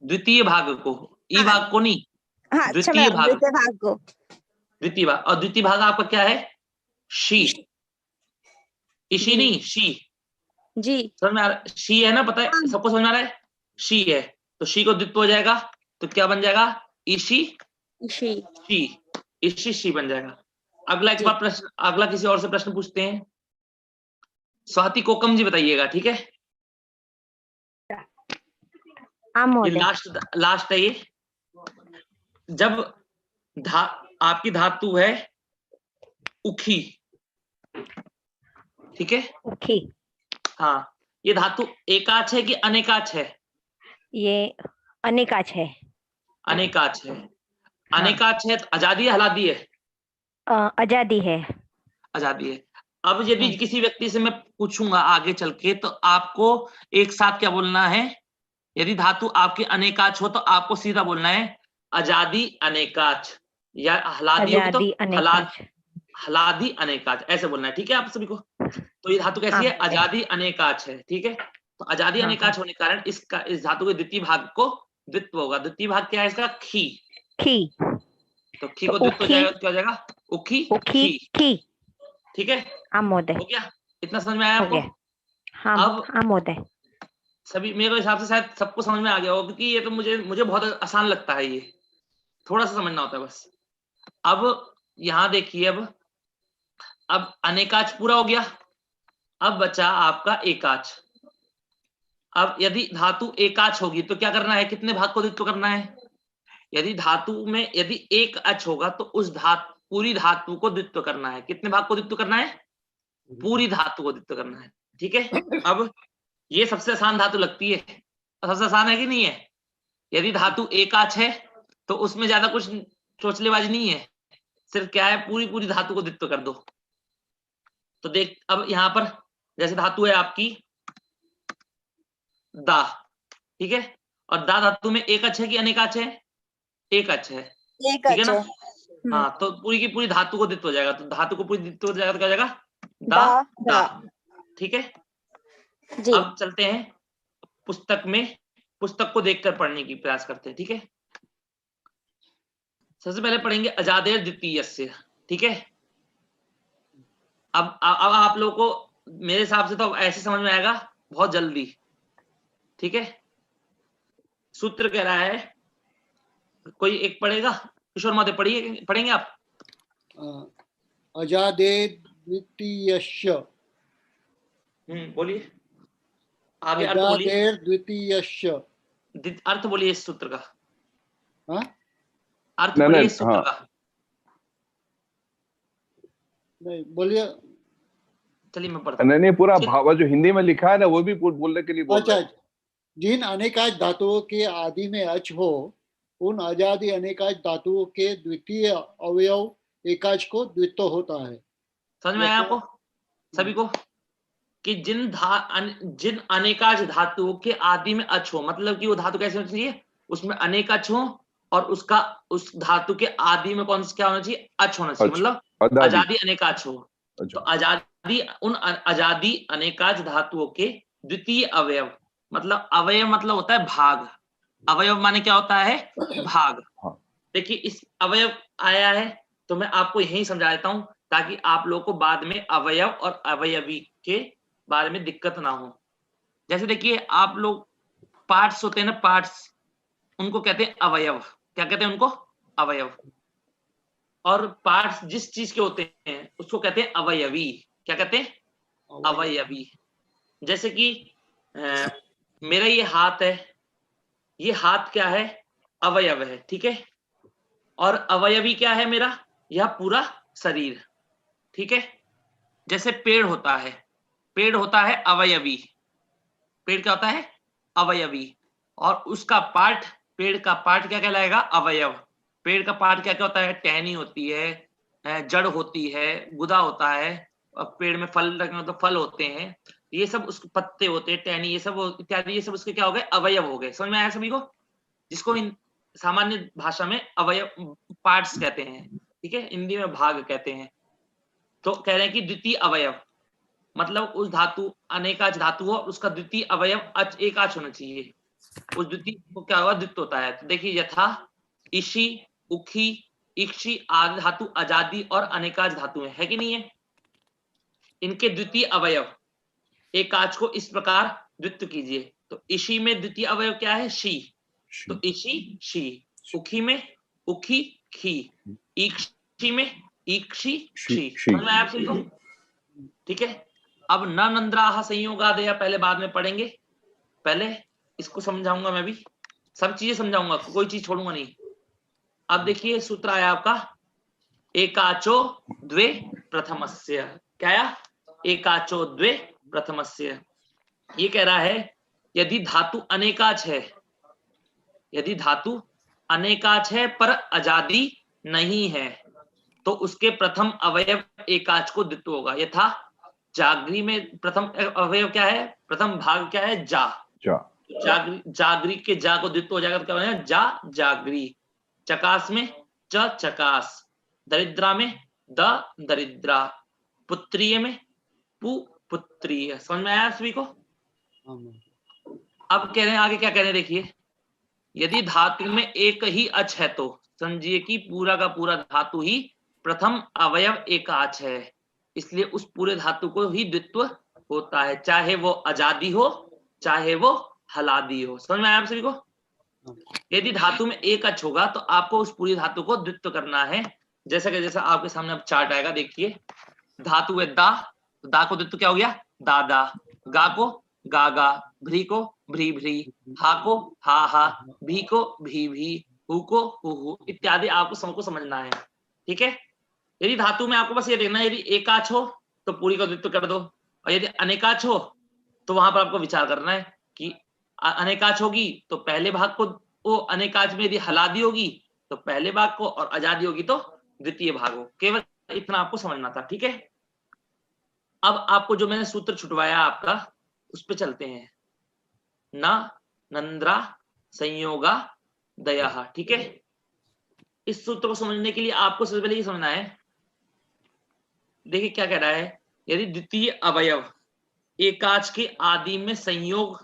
द्वितीय भाग को, ई भाग को नहीं। हाँ, द्वितीय भाग को। द्वितीय भाग, और द्वितीय भाग आपका क्या है? शी। इशी नहीं, शी। जी समझ में आ रहा है? शी है ना, पता है सबको समझ में आ रहा है? शी है तो शी को द्वित्व हो जाएगा तो क्या बन जाएगा? इशी शी। इशी शी बन जाएगा। अगला एक बार प्रश्न, अगला किसी और से प्रश्न पूछते हैं। स्वाति कोकम जी बताइएगा। ठीक है, आम ये महोदय। लास्ट है ये। जब आपकी धातु है उखी, ठीक है, उखी। हाँ, ये धातु एकाच है कि अनेकाच है? ये अनेकाच है। अनेकाच है। हाँ। अनेकाच है तो आजादी है हलादी है? आजादी है। आजादी है। अब यदि किसी व्यक्ति से मैं पूछूंगा आगे चल के, तो आपको एक साथ क्या बोलना है? यदि धातु आपके अनेकाच हो तो आपको सीधा बोलना है आजादी अनेकाच, या हलादी होगी तो आजादी अनेकाच। हलादी अनेकाच, ऐसे बोलना है, ठीक है आप सभी को। तो ये धातु कैसी है? हाँ। आजादी अनेकाच है, ठीक है। तो आजादी हाँ, अनेकाच होने के कारण इस धातु के द्वितीय भाग को द्वित्व होगा। द्वितीय भाग क्या है इसका? खी। खी। तो खी को द्वित्व हो जाएगा तो क्या हो जाएगा? उखी उखी खी, खी। ठीक है, आम महोदय। हो गया? इतना समझ में आया हो आपको? गया। हाँ। अब आम महोदय। सभी मेरे हिसाब से शायद सबको समझ में आ गया होगा, क्योंकि ये तो मुझे बहुत आसान लगता है, ये थोड़ा सा समझना होता है बस। अब यहाँ देखिए, अब अनेकाच पूरा हो गया, अब बचा आपका एकाच। अब यदि धातु एकाच होगी तो क्या करना है? कितने भाग को द्वित्व करना है? यदि धातु में यदि एक अच होगा तो उस पूरी धातु को द्वित्व करना है। कितने भाग को द्वित्व करना है? पूरी धातु को द्वित्व करना है, ठीक है। अब ये सबसे आसान धातु लगती है, सबसे आसान है कि नहीं है? यदि धातु एकाच है तो उसमें ज्यादा कुछ चोचलेबाजी नहीं है, सिर्फ क्या है, पूरी धातु को द्वित्व कर दो। तो देख, अब यहाँ पर जैसे धातु है आपकी दा, ठीक है, और दा धातु में एक अच है कि अनेकाच है? एक अच है, ठीक है ना। हाँ, तो पूरी की पूरी धातु को द्वित्व हो जाएगा। तो धातु को पूरी द्वित्व हो जाएगा तो क्या हो जाएगा? दा दा, ठीक है। अब चलते हैं पुस्तक में, पुस्तक को देखकर पढ़ने की प्रयास करते हैं, ठीक है। सबसे पहले पढ़ेंगे अजादेर द्वितीयस्य, ठीक है। अब आप लोगों को मेरे हिसाब से तो ऐसे समझ में आएगा बहुत जल्दी, ठीक है। सूत्र कह रहा है, कोई एक पढ़ेगा? किशोर महोदय पढ़ेंगे आप? अजादे द्वितीयस्य। बोलिए आगे, अर्थ बोलिए। अजादेर द्वितीयस्य। अर्थ बोलिए इस सूत्र का। हाँ? अर्थ बोलिए इस सूत्र का। नहीं बोलिए। चलिए मैं पढ़ता हूँ। नहीं, पूरा भाव जो हिंदी में लिखा है ना वो भी बोलने के लिए बोल रहे हैं। अच्छा, जिन अनेकाच धातुओं के आदि में अच हो उन अजादि अनेकाच धातुओं के द्वितीय अवयव एकाच को द्वित्व होता है। समझ में आया आपको सभी को? कि जिन अनेकाच धातुओं के आदि में अच हो, मतलब कि वो धातु कैसे होनी चाहिए? उसमें अनेक अच हो और उस धातु के आदि में क्या होना चाहिए? अच होना चाहिए, मतलब आजादी अनेकाच हो। तो उन आजादी अनेकाच धातुओं के द्वितीय अवयव, मतलब अवयव मतलब होता है भाग। अवयव माने क्या होता है? भाग। देखिए इस अवयव आया है तो मैं आपको यही समझा देता हूं, ताकि आप लोगों को बाद में अवयव और अवयवी के बारे में दिक्कत ना हो। जैसे देखिए, आप लोग पार्ट्स होते हैं ना, पार्ट्स, उनको कहते हैं अवयव। क्या कहते हैं उनको? अवयव। और पार्ट्स जिस चीज के होते हैं उसको कहते हैं अवयवी। क्या कहते हैं? अवयवी। जैसे कि मेरा ये हाथ है, ये हाथ क्या है? अवयव है, ठीक है। और अवयवी क्या है मेरा? यह पूरा शरीर, ठीक है। जैसे पेड़ होता है, पेड़ होता है अवयवी। पेड़ क्या होता है? अवयवी। और उसका पार्ट, पेड़ का पार्ट क्या कहलाएगा? अवयव। पेड़ का पार्ट क्या क्या होता है? टहनी होती है, जड़ होती है, गुदा होता है, पेड़ में फल लगे तो फल होते हैं, ये सब उसके पत्ते होते हैं, टहनी, ये सब इत्यादि, ये सब उसके क्या हो गए? अवयव हो गए। समझ में आया सभी को? जिसको सामान्य भाषा में अवयव, पार्ट्स कहते हैं, ठीक है, हिंदी में भाग कहते हैं। तो कह रहे हैं कि द्वितीय अवयव मतलब उस धातु, अनेकाच धातु हो, उसका द्वितीय अवयव एकाच होना चाहिए। उस द्वितीय को क्या होगा? द्वित्व होता है। तो देखिए, यथा इशी, उखी, इक्षी आदि धातु आजादी और अनेकाच धातु है कि नहीं है? इनके द्वितीय अवयव एकाच को इस प्रकार द्वित्व कीजिए। तो इशी में द्वितीय अवयव क्या है? शी। तो इशी शी। उखी में उखी खी। इक्षी में इक्षी शी। समझ में आया आप सबको? ठीक है। अब न नंद्राह संयोगादय पहले बाद में पढ़ेंगे, पहले इसको समझाऊंगा मैं भी। सब चीजें समझाऊंगा, कोई चीज छोड़ूंगा नहीं। अब देखिए सूत्र आया आपका एकाचो द्वे प्रथमस्य। क्या आया? एकाचो द्वे प्रथमस्य। ये कह रहा है यदि धातु अनेकाच है, यदि धातु अनेकाच है पर अजादी नहीं है, तो उसके प्रथम अवयव एकाच को द्वित्व होगा। यथा जागरी में प्रथम अवयव क्या है? प्रथम भाग क्या है? जा। जागरी, जागरी के जा को द्वित्व हो जाएगा तो क्या बनेगा? जा जागरी। चकास में च चकास। दरिद्रा में द दरिद्रा। पुत्रीय में पु पुत्रीय। समझ में आया सभी को? अब कह रहे हैं आगे क्या कह रहे हैं देखिए, यदि धातु में एक ही अच है तो समझिए कि पूरा का पूरा धातु ही प्रथम अवयव एकाच है, इसलिए उस पूरे धातु को ही द्वित्व होता है, चाहे वो अजादी हो चाहे वो हलादी हो। समझ में आया आप सभी को? यदि धातु में एक अच होगा तो आपको उस पूरी धातु को द्वित्व करना है। जैसा कि जैसा आपके सामने अब चार्ट आएगा, देखिए धातु है दा, तो दा को द्वित्व क्या हो गया? दादा। गा को गागा, भ्री को भ्री भ्री, हा को हा हा, भी को भी भी, हु को हु इत्यादि आपको सबको समझना है। ठीक है? यदि धातु में आपको बस ये देखना है, यदि एकाच हो तो पूरी को द्वित्व कर दो, और यदि अनेकाच हो तो वहां पर आपको विचार करना है कि अनेकाच होगी तो पहले भाग को, वो अनेकाच में यदि हलादी होगी तो पहले भाग को, और आजादी होगी तो द्वितीय भाग हो। केवल इतना आपको समझना था। ठीक है? अब आपको जो मैंने सूत्र छुटवाया आपका, उस पे चलते हैं। न नंद्रा संयोगा दया। ठीक है? इस सूत्र को समझने के लिए आपको सबसे पहले ये समझना है, देखिए क्या कह रहा है, यदि द्वितीय अवयव एकाच के आदि में संयोग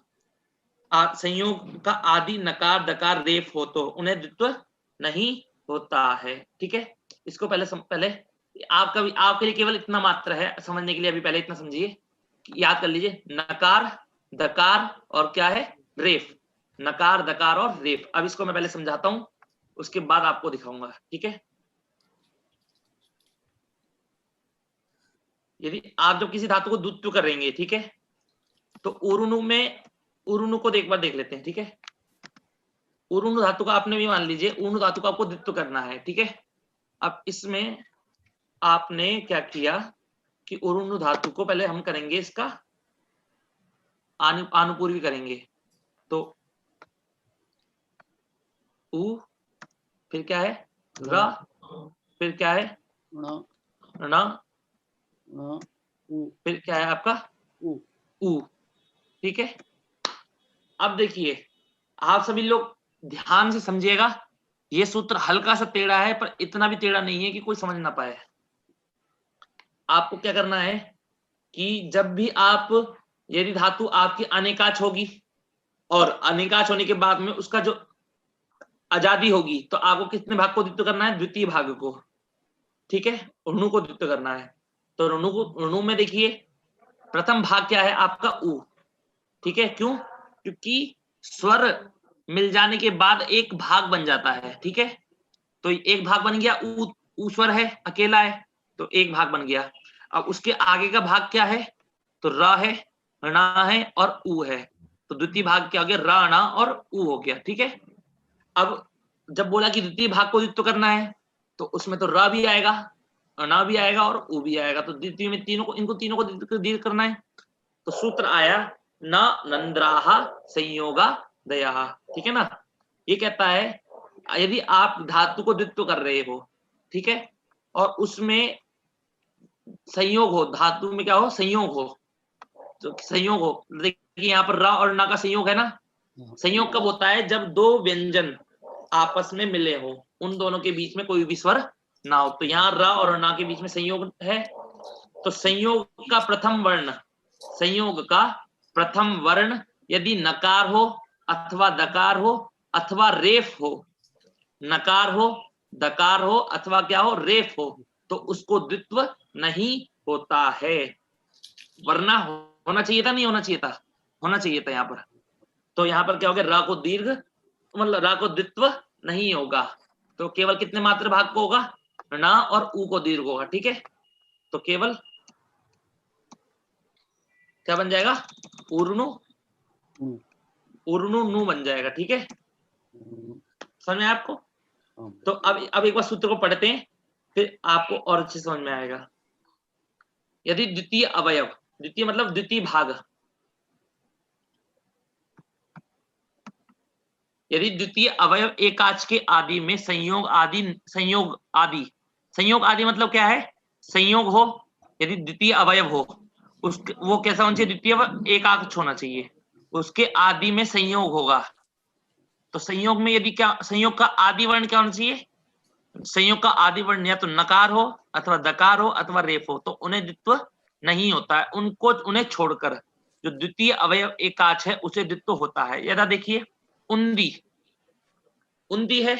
का आदि नकार दकार रेफ हो तो उन्हें द्वित्व नहीं होता है। ठीक है? इसको पहले आपके लिए केवल इतना मात्र है समझने के लिए, अभी पहले इतना समझिए, याद कर लीजिए, नकार दकार और क्या है? रेफ। नकार दकार और रेफ। अब इसको मैं पहले समझाता हूं, उसके बाद आपको दिखाऊंगा। ठीक है? यदि आप जब किसी धातु को द्वित्व करेंगे, ठीक है, तो उरुनु को एक बार देख लेते हैं। ठीक है? उरुनु धातु का आपने भी मान लीजिए, उरुनु धातु का आपको द्वित्व करना है। ठीक है? अब इसमें आपने क्या किया कि उरुनु धातु को पहले हम करेंगे इसका आनुपूर्वी करेंगे, तो उ, फिर क्या है? र, फिर क्या है? न, फिर क्या है आपका? उ। ठीक है? अब देखिए आप सभी लोग ध्यान से समझिएगा, ये सूत्र हल्का सा टेढ़ा है पर इतना भी टेढ़ा नहीं है कि कोई समझ ना पाए। आपको क्या करना है कि जब भी आप, यदि धातु आपकी अनेकाच होगी और अनेकाच होने के बाद में उसका जो आजादी होगी, तो आपको कितने भाग को द्वित्व करना है? द्वितीय भाग को। ठीक है? ऋणु को द्वित्व करना है। तो ऋणु में देखिए प्रथम भाग क्या है आपका? उ। ठीक है? क्यों? क्योंकि स्वर मिल जाने के बाद एक भाग बन जाता है। ठीक है? तो एक भाग बन गया, उ स्वर है, अकेला है, तो एक भाग बन गया। अब उसके आगे का भाग क्या है? तो र है, णा है और उ है, तो द्वितीय भाग क्या हो गया? र, णा और उ हो गया। ठीक है? अब जब बोला कि द्वितीय भाग को द्वित्व करना है, तो उसमें तो र भी आएगा, णा भी आएगा और उ भी आएगा, तो द्वितीय में इनको तीनों को द्वित्व करना है। तो सूत्र आया न नंद्राहा संयोगा दया। ठीक है ना? ये कहता है यदि आप धातु को द्वित्व कर रहे हो, ठीक है, और उसमें संयोग हो, धातु में क्या हो? संयोग हो, तो संयोग हो, देखिए यहाँ पर र और न का संयोग है ना। संयोग कब होता है? जब दो व्यंजन आपस में मिले हो, उन दोनों के बीच में कोई भी स्वर ना हो, तो यहाँ र और न के बीच में संयोग है। तो संयोग का प्रथम वर्ण, संयोग का प्रथम वर्ण यदि नकार हो अथवा दकार हो अथवा रेफ हो, नकार हो, दकार हो अथवा क्या हो? रेफ हो, तो उसको द्वित्व नहीं होता है। वरना होना चाहिए था, नहीं होना चाहिए था? होना चाहिए था यहाँ पर। तो यहाँ पर क्या हो गया? रा को दीर्घ, मतलब रा को द्वित्व नहीं होगा, तो केवल कितने मात्र भाग को होगा? ना और उ को दीर्घ होगा। ठीक है? तो केवल क्या बन जाएगा? उर्नु, उर्नु नु बन जाएगा। ठीक है? समझ में आया आपको? तो अब एक बार सूत्र को पढ़ते हैं, फिर आपको और अच्छे समझ में आएगा। यदि द्वितीय अवयव, द्वितीय मतलब द्वितीय भाग, यदि द्वितीय अवयव एकाच के आदि में संयोग आदि मतलब क्या है? संयोग हो, यदि द्वितीय अवयव हो, वो कैसा होना चाहिए? द्वितीय एकाक्ष होना चाहिए, उसके आदि में संयोग होगा। तो संयोग में यदि क्या, संयोग का आदि वर्ण क्या होना चाहिए? संयोग का आदि वर्ण या तो नकार हो अथवा दकार हो अथवा रेफ हो, तो उन्हें द्वित्व नहीं होता है। उन्हें छोड़कर जो द्वितीय अवयव एकाच है उसे द्वित्व होता है। यदा देखिए उन्दी, उन्दी है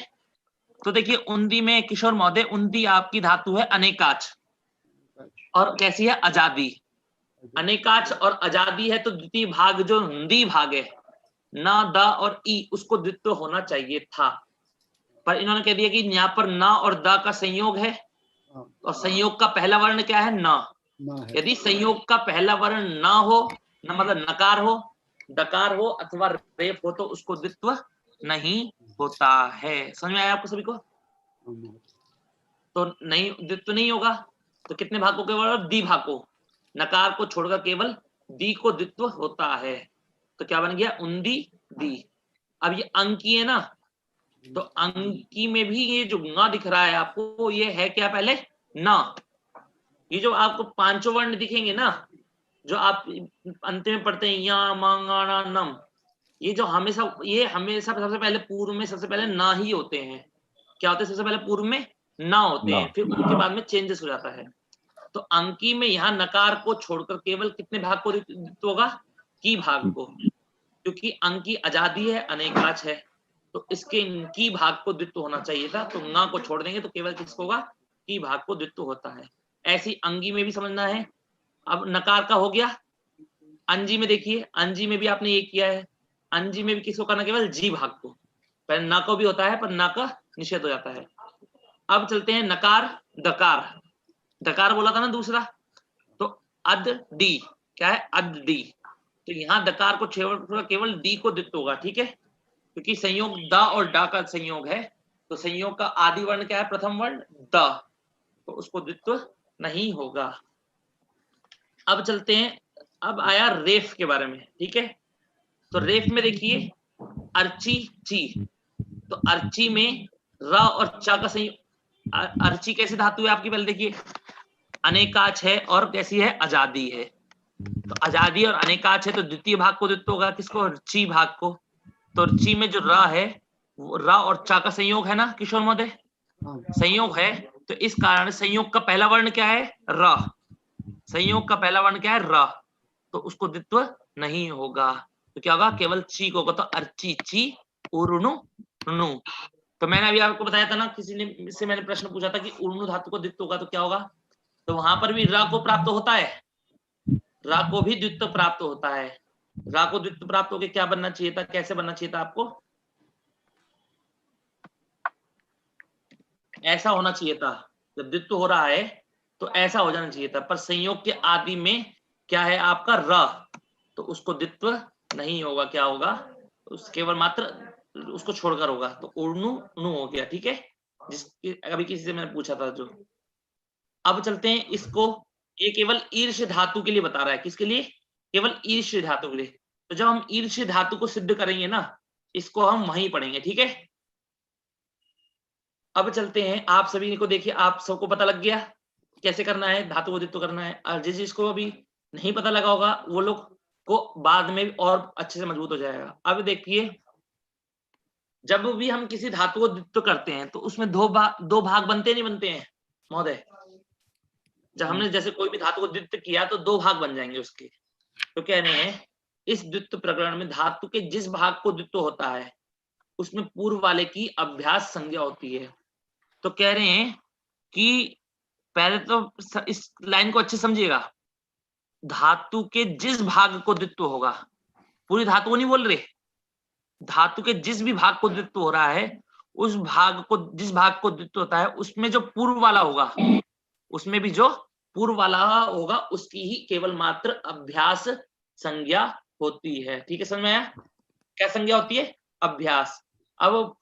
तो देखिए उन्दी में किशोर महोदय, उन्दी आपकी धातु है अनेकाच, और कैसी है? अजादी। अनेकाच और अजादी है तो द्वितीय भाग जो उन्दी भाग है, ना, द और ई, उसको द्वित्व होना चाहिए था, पर इन्होंने कह दिया कि यहाँ पर ना और द का संयोग है, और संयोग का पहला वर्ण क्या है? ना। यदि संयोग का पहला वर्ण ना हो, न मतलब नकार हो, दकार हो अथवा रेफ हो, तो उसको द्वित्व नहीं होता है। समझ में आया आपको सभी को? तो नहीं, द्वित्व नहीं होगा तो कितने भाग को? केवल द्विभाग को, नकार को छोड़कर केवल दी को द्वित्व होता है। तो क्या बन गया? उन्दी दी। अब ये अंकी है ना, तो अंकी में भी ये जो ना दिख रहा है आपको, ये है क्या? पहले ना। ये जो आपको पांचों वर्ण दिखेंगे ना, जो आप अंत में पढ़ते हैं, या मांगाना नम, ये जो हमेशा, ये हमेशा सबसे पहले पूर्व में सबसे पहले ना ही होते हैं। क्या होते हैं? सबसे पहले पूर्व में ना होते हैं, फिर उनके बाद में चेंजेस हो जाता है। तो अंकी में यहाँ नकार को छोड़कर केवल कितने भाग को द्वित्व होगा? की भाग को, क्योंकि अंकी आजादी है, अनेकाच है, तो इसके की भाग को द्वित्व होना चाहिए था। तो ना को छोड़ देंगे तो केवल किसको होगा? की भाग को द्वित्व होता है। ऐसी अंगी में भी समझना है। अब नकार का हो गया। अंजी में देखिए, अंजी में भी आपने ये किया है, अंजी में भी किसको करना? केवल जी भाग को। पहले ना को भी होता है, पर ना का निषेध हो जाता है। अब चलते हैं नकार दकार। दकार बोला था ना दूसरा, तो अद डी, क्या है? अद डी। तो यहाँ दकार को छोड़कर केवल डी को द्वित्व होगा, ठीक है, क्योंकि संयोग द और डा का संयोग है, तो संयोग का आदि वर्ण क्या है? प्रथम वर्ण द, तो उसको द्वित्व नहीं होगा। अब चलते हैं, अब आया रेफ के बारे में, ठीक है। तो रेफ में देखिए अर्ची ची, तो अर्ची में र और चा का संयोग। अर्ची कैसी धातु है आपकी? पहले देखिए अनेकाच है और कैसी है? आजादी है। तो आजादी और अनेकाच है तो द्वितीय भाग को द्वित्व होगा किसको? ची भाग को। तो ची में जो र है, वो र और चा का संयोग है ना किशोर महोदय? संयोग है, तो इस कारण संयोग का पहला वर्ण क्या है? र। संयोग का पहला वर्ण क्या है? र, तो उसको द्वित्व नहीं होगा। तो क्या होगा? केवल ची को होगा। तो अर्ची ची उर्णु नु। तो मैंने अभी आपको बताया था ना, किसी ने से मैंने प्रश्न पूछा था कि उर्णु धातु को द्वित्व होगा तो क्या होगा, तो वहां पर भी र को प्राप्त होता है, रा को भी द्वित्व प्राप्त होता है। रा को द्वित्व प्राप्त होकर क्या बनना चाहिए था? कैसे बनना चाहिए था आपको? ऐसा होना चाहिए था। जब द्वित्व हो रहा है तो ऐसा हो जाना चाहिए था, पर संयोग के आदि में क्या है आपका? र, तो उसको द्वित्व नहीं होगा। क्या होगा? उस केवल मात्र उसको छोड़कर होगा, तो उर्णु नु हो गया, ठीक है। जिसकी अभी किसी से मैंने पूछा था जो। अब चलते हैं इसको, ये केवल ईर्ष्य धातु के लिए बता रहा है। किसके लिए? केवल ईर्ष्य धातु के लिए। तो जब हम ईर्ष्य धातु को सिद्ध करेंगे ना, इसको हम वहीं पढ़ेंगे, ठीक है। अब चलते हैं, आप सभी को देखिए, आप सबको पता लग गया कैसे करना है, धातु को द्वित्व करना है। और जिसको अभी नहीं पता लगा होगा वो लोग को बाद में और अच्छे से मजबूत हो जाएगा। अब देखिए, जब भी हम किसी धातु को द्वित्व करते हैं तो उसमें दो भाग बनते नहीं बनते हैं महोदय? जब हमने जैसे कोई भी धातु को द्वित्व किया तो दो भाग बन जाएंगे उसके। तो कह रहे हैं इस द्वित्व प्रकरण में धातु के जिस भाग को द्वित्व होता है उसमें पूर्व वाले की अभ्यास संज्ञा होती है। तो कह रहे हैं कि पहले तो इस लाइन को अच्छे समझिएगा, धातु के जिस भाग को द्वित्व होगा, पूरी धातु को नहीं बोल रहे, धातु के जिस भी भाग को द्वित्व हो रहा है उस भाग को, जिस भाग को द्वित्व होता है उसमें जो पूर्व वाला होगा, उसमें भी जो पूर्व वाला होगा उसकी ही केवल मात्र अभ्यास संज्ञा होती है। ठीक है, समझ में आया? क्या संज्ञा होती है? अभ्यास। अब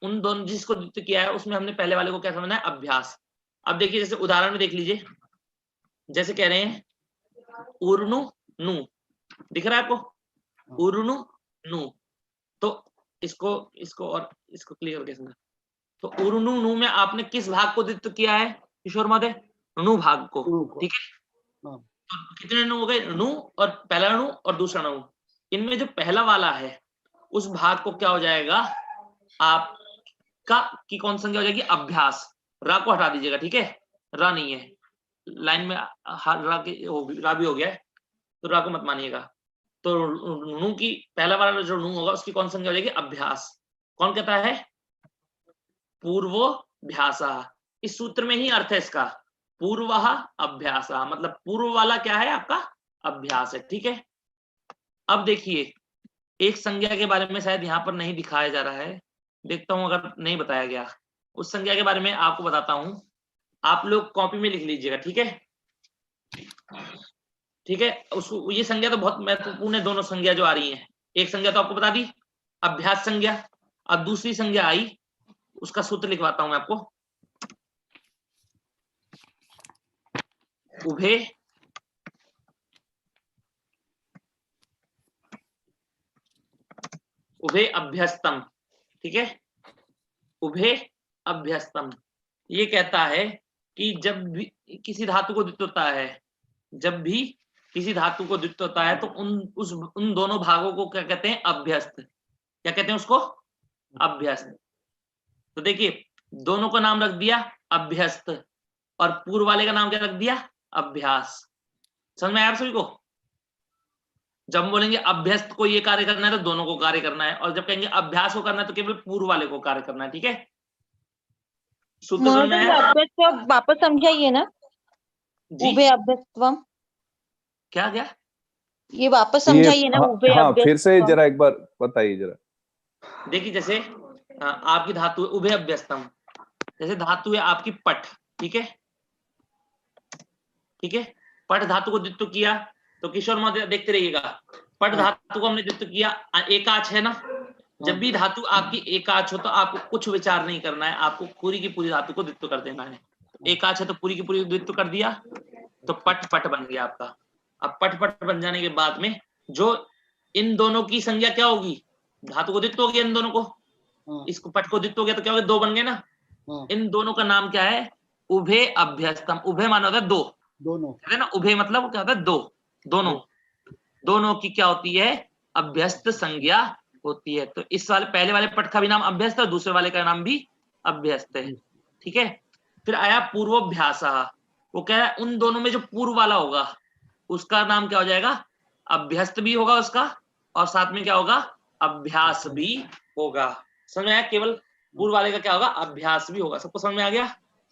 उन दोनों जिसको द्वित्व किया है उसमें हमने पहले वाले को क्या समझना है, अभ्यास। अब देखिए जैसे उदाहरण में देख लीजिए, जैसे कह रहे हैं उर्नु नु, दिख रहा है आपको, उर्नु नु, तो इसको और इसको क्लियर करके समझना। तो उर्नु नु में आपने किस भाग को द्वित्व किया है किशोर महोदय, नु भाग को, ठीक है। हाँ। तो कितने नु हो गए, नु और पहला नु और दूसरा नु, इनमें जो पहला वाला है उस भाग को क्या हो जाएगा आपका, की कौन संज्ञा हो जाएगी, अभ्यास। रा को हटा दीजिएगा, ठीक है, रा नहीं है लाइन में, रा भी हो गया है तो रा को मत मानिएगा। तो नु की पहला वाला जो नु होगा उसकी कौन संज्ञा हो जाएगी, अभ्यास। कौन कहता है, पूर्वोभ्यास। इस सूत्र में ही अर्थ है इसका, पूर्व अभ्यास, मतलब पूर्व वाला क्या है आपका, अभ्यास है, ठीक है। अब देखिए एक संज्ञा के बारे में शायद यहाँ पर नहीं दिखाया जा रहा है, देखता हूं अगर नहीं बताया गया, उस संज्ञा के बारे में आपको बताता हूं, आप लोग कॉपी में लिख लीजिएगा, ठीक है, ठीक है। उसको ये संज्ञा तो बहुत महत्वपूर्ण है, दोनों संज्ञा जो आ रही हैं, एक संज्ञा तो आपको बता दी अभ्यास संज्ञा, अब दूसरी संज्ञा आई, उसका सूत्र लिखवाता हूं मैं आपको, उभे उभे अभ्यस्तम, ठीक है, उभे अभ्यस्तम। ये कहता है कि जब भी किसी धातु को द्वित्व होता है, जब भी किसी धातु को द्वित्व होता है तो उन दोनों भागों को क्या कहते हैं, अभ्यस्त। क्या कहते हैं उसको, अभ्यस्त। तो देखिए दोनों का नाम रख दिया अभ्यस्त और पूर्व वाले का नाम क्या रख दिया, अभ्यास। समझ में आया आप सभी को। जब हम बोलेंगे अभ्यस्त को ये कार्य करना है तो दोनों को कार्य करना है, और जब कहेंगे अभ्यास को करना है तो केवल पूर्व वाले को कार्य करना है, ठीक है। अभ्यस्त वापस समझाइए ना, उभे अभ्यस्तम क्या क्या, ये वापस समझाइए ना, उभे हाँ, अभ्यस्तम। फिर से जरा एक बार बताइए जरा। देखिए जैसे आपकी धातु है उभय अभ्यस्तम, जैसे धातु है आपकी पट, ठीक है, ठीक है, पट धातु को द्वित्व किया तो किशोर महोदय देखते रहिएगा, पट धातु को हमने द्वित्व किया, एकाच है ना, जब भी धातु आपकी एकाच हो तो आपको कुछ विचार नहीं करना है, आपको पूरी की पूरी धातु को द्वित्व कर देना है। एकाच है तो पूरी की पूरी द्वित्व कर दिया तो पट पट बन गया आपका। अब पट पट बन जाने के बाद में जो इन दोनों की संज्ञा क्या होगी, धातु को द्वित्व हो गया इन दोनों को, इसको पट को द्वित्व हो गया तो क्या हो गया, दो बन गए ना। इन दोनों का नाम क्या है, उभे अभ्यस्तम। उभे माना होता है दो, दोनों है ना, उभे मतलब क्या होता है दो, दोनों, दोनों की क्या होती है, अभ्यस्त संज्ञा होती है। तो इस वाले पहले वाले पट का भी नाम अभ्यस्त है, दूसरे वाले का नाम भी अभ्यस्त है, ठीक है। फिर आया पूर्वोभ्यास, वो कह रहा है उन दोनों में जो पूर्व वाला होगा उसका नाम क्या हो जाएगा, अभ्यस्त भी होगा उसका, और साथ में क्या होगा, अभ्यास भी होगा। समझ में आया, केवल पूर्व वाले का क्या होगा, अभ्यास भी होगा। सबको समझ में आ गया,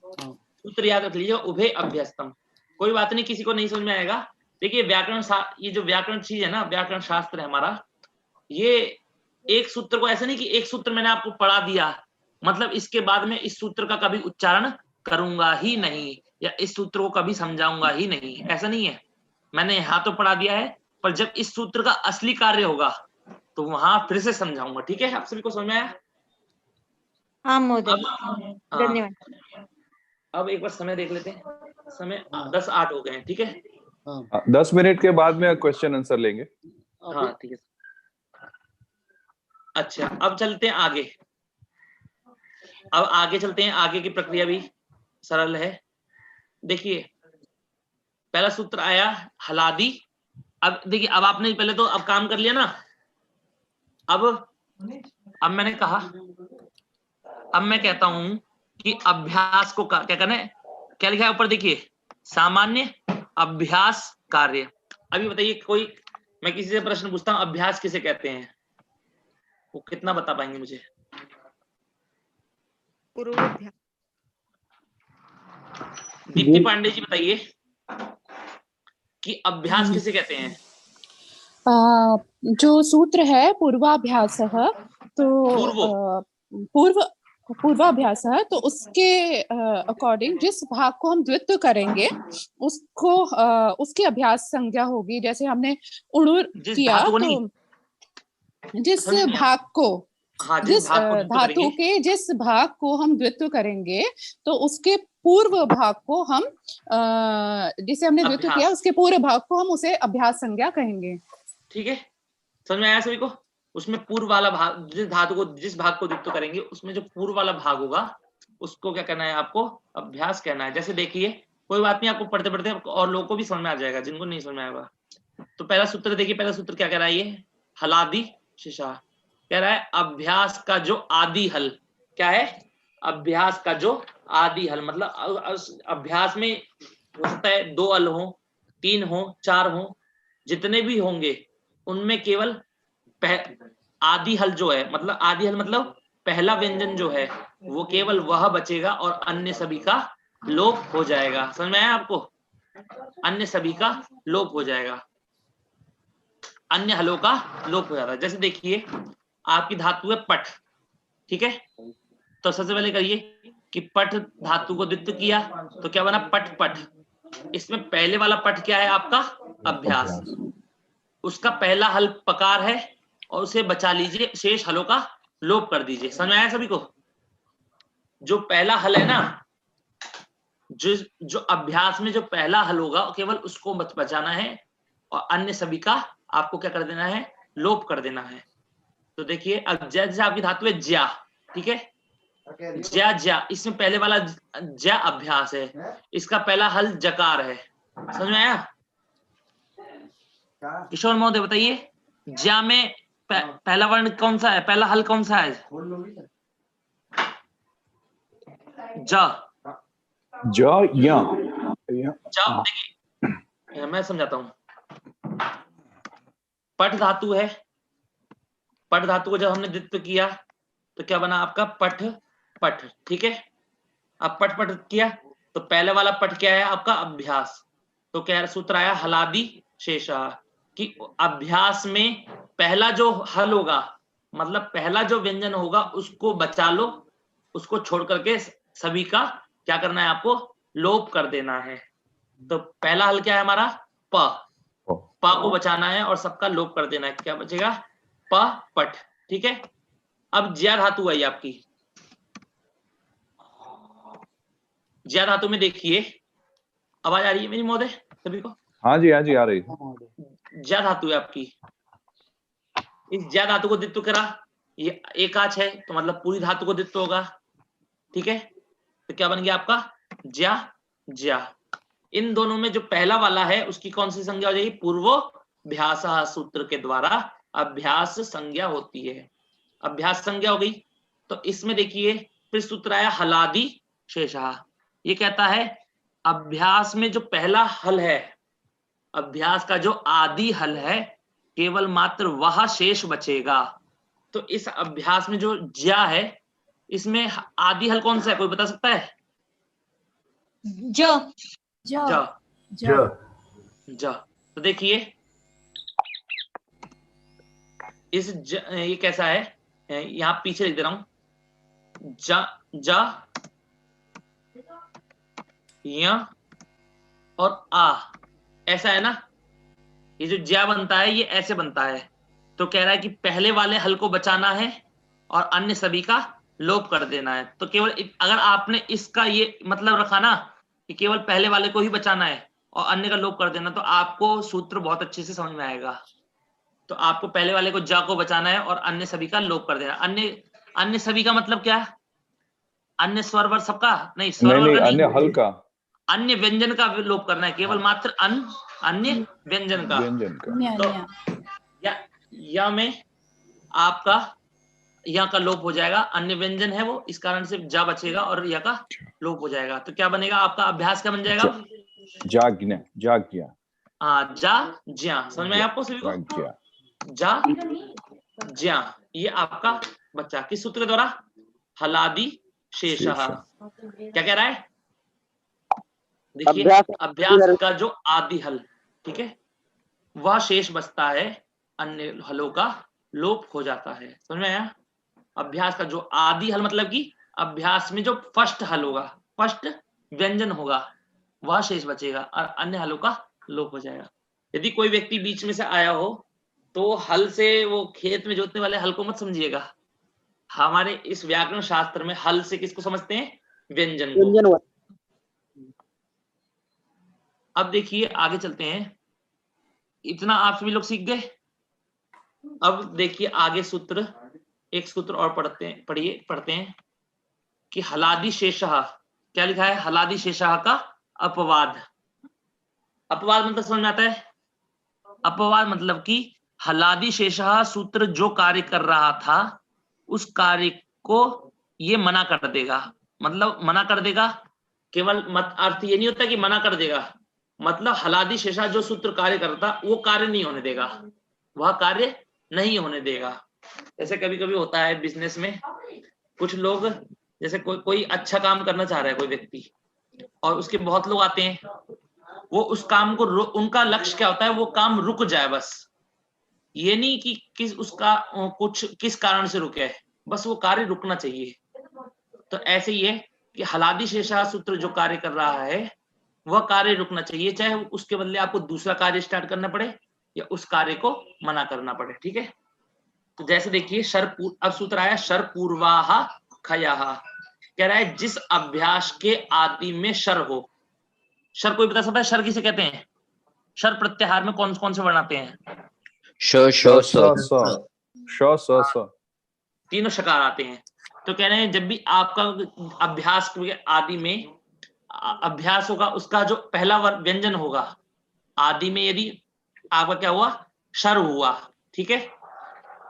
सूत्र याद रख लीजिए, उभे अभ्यस्तम। कोई बात नहीं, किसी को नहीं समझ में आएगा। देखिए व्याकरण, ये जो व्याकरण चीज है ना, व्याकरण शास्त्र है हमारा, ये एक सूत्र को ऐसा नहीं कि एक सूत्र मैंने आपको पढ़ा दिया मतलब इसके बाद में इस सूत्र का कभी उच्चारण करूंगा ही नहीं या इस सूत्र को कभी समझाऊंगा ही नहीं, ऐसा नहीं है। मैंने यहाँ तो पढ़ा दिया है, पर जब इस सूत्र का असली कार्य होगा तो वहां फिर से समझाऊंगा, ठीक है। आप सभी को समझ में आया? हाँ महोदय, धन्यवाद। अब एक बार समय देख लेते हैं, समय 10:08 हो गए हैं, ठीक है। 10 मिनट के बाद में क्वेश्चन आंसर लेंगे। हाँ ठीक है। अच्छा अब चलते हैं आगे, अब आगे चलते हैं, आगे की प्रक्रिया भी सरल है। देखिए पहला सूत्र आया हलादी। अब देखिए, अब आपने पहले तो अब काम कर लिया ना, अब मैंने कहा, अब मैं कहता हूं कि अभ्यास को क्या करना है, क्या लिखा है ऊपर देखिए, सामान्य अभ्यास कार्य। अभी बताइए कोई, मैं किसी से प्रश्न पूछता हूं अभ्यास किसे कहते हैं, वो कितना बता पाएंगे मुझे? पूर्वाभ्यास। दीप्ति पांडे जी बताइए कि अभ्यास किसे कहते हैं? जो सूत्र है पूर्वाभ्यास, तो पूर्वाभ्यास है, तो उसके अकॉर्डिंग जिस भाग को हम द्वित्व करेंगे उसको उसकी अभ्यास संज्ञा होगी। जैसे हमने उड़ुर किया तो जिस भाग को हाँ, जिस धातु के जिस भाग को हम द्वित्व करेंगे तो उसके पूर्व भाग को हम जिसे हमने द्वित्व किया उसके पूर्व भाग को हम उसे अभ्यास संज्ञा कहेंगे। ठीक है, समझ में आया सभी को? उसमें पूर्व वाला भाग, जिस धातु को जिस भाग को द्वित्व करेंगे उसमें जो पूर्व वाला भाग होगा उसको क्या करना है, आपको अभ्यास कहना है। जैसे देखिए, कोई बात नहीं, आपको पढ़ते पढ़ते और लोगों को भी समझ में आ जाएगा जिनको नहीं समझ में आएगा। तो पहला सूत्र देखिए, पहला सूत्र क्या कह रहा है, ये हलादी शिशा कह रहा है अभ्यास का जो आदि हल क्या है, अभ्यास का जो आदि हल मतलब अभ्यास में हो सकता है 2 हल हो, 3 हो, 4 हो, जितने भी होंगे उनमें केवल आदि हल जो है, मतलब आदि हल मतलब पहला व्यंजन जो है वो केवल वह बचेगा और अन्य सभी का लोप हो जाएगा। समझ में आया आपको? अन्य सभी का लोप हो जाएगा, अन्य हलों का लोप हो जाता है। जैसे देखिए, आपकी धातु है पट, ठीक है, तो सबसे पहले करिए कि पट धातु को द्वित्व किया तो क्या बना, पट पट। इसमें पहले वाला पट क्या है आपका, अभ्यास। उसका पहला हल पकार है और उसे बचा लीजिए, शेष हलों का लोप कर दीजिए। समझ में आया सभी को? जो पहला हल है ना, जो अभ्यास में जो पहला हल होगा केवल उसको बचाना है और अन्य सभी का आपको क्या कर देना है, लोप कर देना है। तो देखिए, अब जैसे आपकी धातु है ज्या, ठीक है, ज्या ज्या, इसमें पहले वाला ज्या अभ्यास है, इसका पहला हल जकार है। समझ में आया? किशोर महोदय बताइए, ज्या में पहला वर्ण कौन सा है, पहला हल कौन सा है? ज या देखिए, मैं समझाता हूं। पट धातु है, पट धातु को जब हमने द्वित्व किया तो क्या बना आपका, पठ पठ, ठीक है। अब पट पट किया तो पहले वाला पट क्या है आपका, अभ्यास। तो क्या सूत्र आया, हलादि शेषा, कि अभ्यास में पहला जो हल होगा मतलब पहला जो व्यंजन होगा उसको बचा लो, उसको छोड़ करके सभी का क्या करना है, आपको लोप कर देना है। तो पहला हल क्या है हमारा, प, प को बचाना है और सबका लोप कर देना है। क्या बचेगा, प पट, ठीक है। अब ज्या धातु आई आपकी, ज्या धातु में देखिए, आवाज आ रही है मेरी महोदय सभी को? हाँ जी आ रही है। ज्या धातु है आपकी, इस ज्या धातु को द्वित्व करा, ये एकाच है तो मतलब पूरी धातु को द्वित्व होगा, ठीक है। तो क्या बन गया आपका, ज्या ज्या। इन दोनों में जो पहला वाला है उसकी कौन सी संज्ञा हो जाएगी, पूर्वोभ्यास सूत्र के द्वारा अभ्यास संज्ञा होती है, अभ्यास संज्ञा हो गई। तो इसमें देखिए फिर सूत्र आया हलादि शेषा, ये कहता है अभ्यास में जो पहला हल है, अभ्यास का जो आदि हल है, केवल मात्र वह शेष बचेगा। तो इस अभ्यास में जो ज्या है इसमें आदि हल कौन सा है, कोई बता सकता है? ज ज ज। तो देखिए इस ये कैसा है, यहां पीछे लिख दे रहा हूं, ज य और आ, ऐसा है ना। ये जो ज्या बनता है ये ऐसे बनता है। तो कह रहा है कि पहले वाले हल को बचाना है और अन्य सभी का लोप कर देना है। तो केवल अगर आपने इसका ये मतलब रखा ना कि केवल पहले वाले को ही बचाना है और अन्य का लोप कर देना, तो आपको सूत्र बहुत अच्छे से समझ में आएगा। तो आपको पहले वाले को जा को बचाना है और अन्य सभी का लोप कर देना। अन्य सभी का मतलब क्या है, अन्य स्वर वर्ग सबका नहीं, स्वर वर्ग नहीं, अन्य हल का, अन्य व्यंजन का लोप करना है, केवल मात्र अन्य व्यंजन का। तो या में आपका या का लोप हो जाएगा, अन्य व्यंजन है वो, इस कारण से जा बचेगा और या का लोप हो जाएगा। तो क्या बनेगा आपका अभ्यास, क्या बन जाएगा, जाग्ञा जाग्ञा। हाँ, जा ज्या। समझ में आया आपको सभी को? जा ज्या, ये आपका बच्चा किस सूत्र के द्वारा, हलादि शेषः। क्या कह रहा है, देखिए अभ्यास का जो आदि हल, ठीक है, वह शेष बचता है, अन्य हलों का लोप हो जाता है। समझ में आया? अभ्यास का जो आदि हल मतलब कि अभ्यास में जो फर्स्ट हल होगा, फर्स्ट व्यंजन होगा, वह शेष बचेगा और अन्य हलों का लोप हो जाएगा। यदि कोई व्यक्ति बीच में से आया हो तो हल से वो खेत में जोतने वाले हल को मत समझिएगा, हमारे इस व्याकरण शास्त्र में हल से किसको समझते हैं? व्यंजन को। अब देखिए आगे चलते हैं। इतना आप सभी लोग सीख गए। अब देखिए आगे सूत्र, एक सूत्र और पढ़ते हैं कि हलादि शेषः, क्या लिखा है? हलादि शेषः का अपवाद। अपवाद मतलब समझ में आता है? अपवाद मतलब कि हलादि शेषः सूत्र जो कार्य कर रहा था उस कार्य को ये मना कर देगा। मतलब मना कर देगा, केवल अर्थ ये नहीं होता कि मना कर देगा, मतलब हलादि शेषः जो सूत्र कार्य करता वो कार्य नहीं होने देगा, वह कार्य नहीं होने देगा। जैसे कभी कभी होता है बिजनेस में, कुछ लोग जैसे कोई अच्छा काम करना चाह रहा है कोई व्यक्ति, और उसके बहुत लोग आते हैं, वो उस काम को उनका लक्ष्य क्या होता है? वो काम रुक जाए बस, ये नहीं कि किस कारण से रुके, बस वो कार्य रुकना चाहिए। तो ऐसे ही है कि हलादि शेषः सूत्र जो कार्य कर रहा है वह कार्य रुकना चाहिए, चाहे उसके बदले आपको दूसरा कार्य स्टार्ट करना पड़े या उस कार्य को मना करना पड़े। ठीक है, तो जैसे देखिए अब सूत्र आया शर पूर्वाहा खयाः, कह रहा है जिस अभ्यास के आदि में शर हो। शर कोई बता सकता है शर किसे कहते हैं? शर प्रत्याहार में कौन कौन से वर्ण आते हैं? तीनों शकार आते हैं। तो कह रहे हैं जब भी आपका अभ्यास के आदि में अभ्यास होगा, उसका जो पहला व्यंजन होगा आदि में, यदि आपका क्या हुआ? शर हुआ, ठीक है,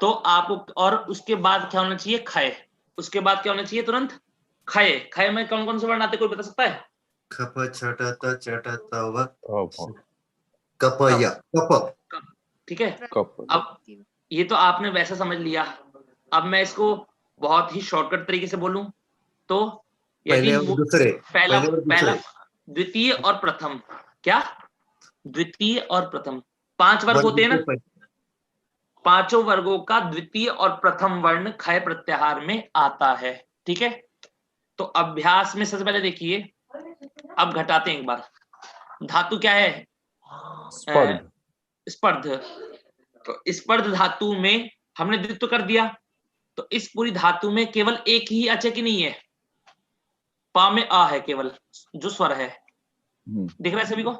तो आपको, और उसके बाद क्या होना चाहिए? खय। उसके बाद क्या होना चाहिए? तुरंत खय। खय में कौन कौन से वर्ण आते, कोई बता सकता है? खप छटत चटत व कपय कप, ठीक है। अब ये तो आपने वैसा समझ लिया। अब मैं इसको बहुत ही शॉर्टकट तरीके से बोलूं तो यदि पहला द्वितीय और प्रथम, क्या द्वितीय और प्रथम 5 वर्ग होते हैं ना, 5 वर्गों का द्वितीय और प्रथम वर्ण खय प्रत्याहार में आता है। ठीक है, तो अभ्यास में सबसे पहले देखिए, अब घटाते हैं एक बार। धातु क्या है? स्पर्ध। तो स्पर्ध धातु में हमने द्वित्व कर दिया, तो इस पूरी धातु में केवल एक ही अच की नहीं है, पा में आ है केवल जो स्वर है। दिख रहा है सभी को?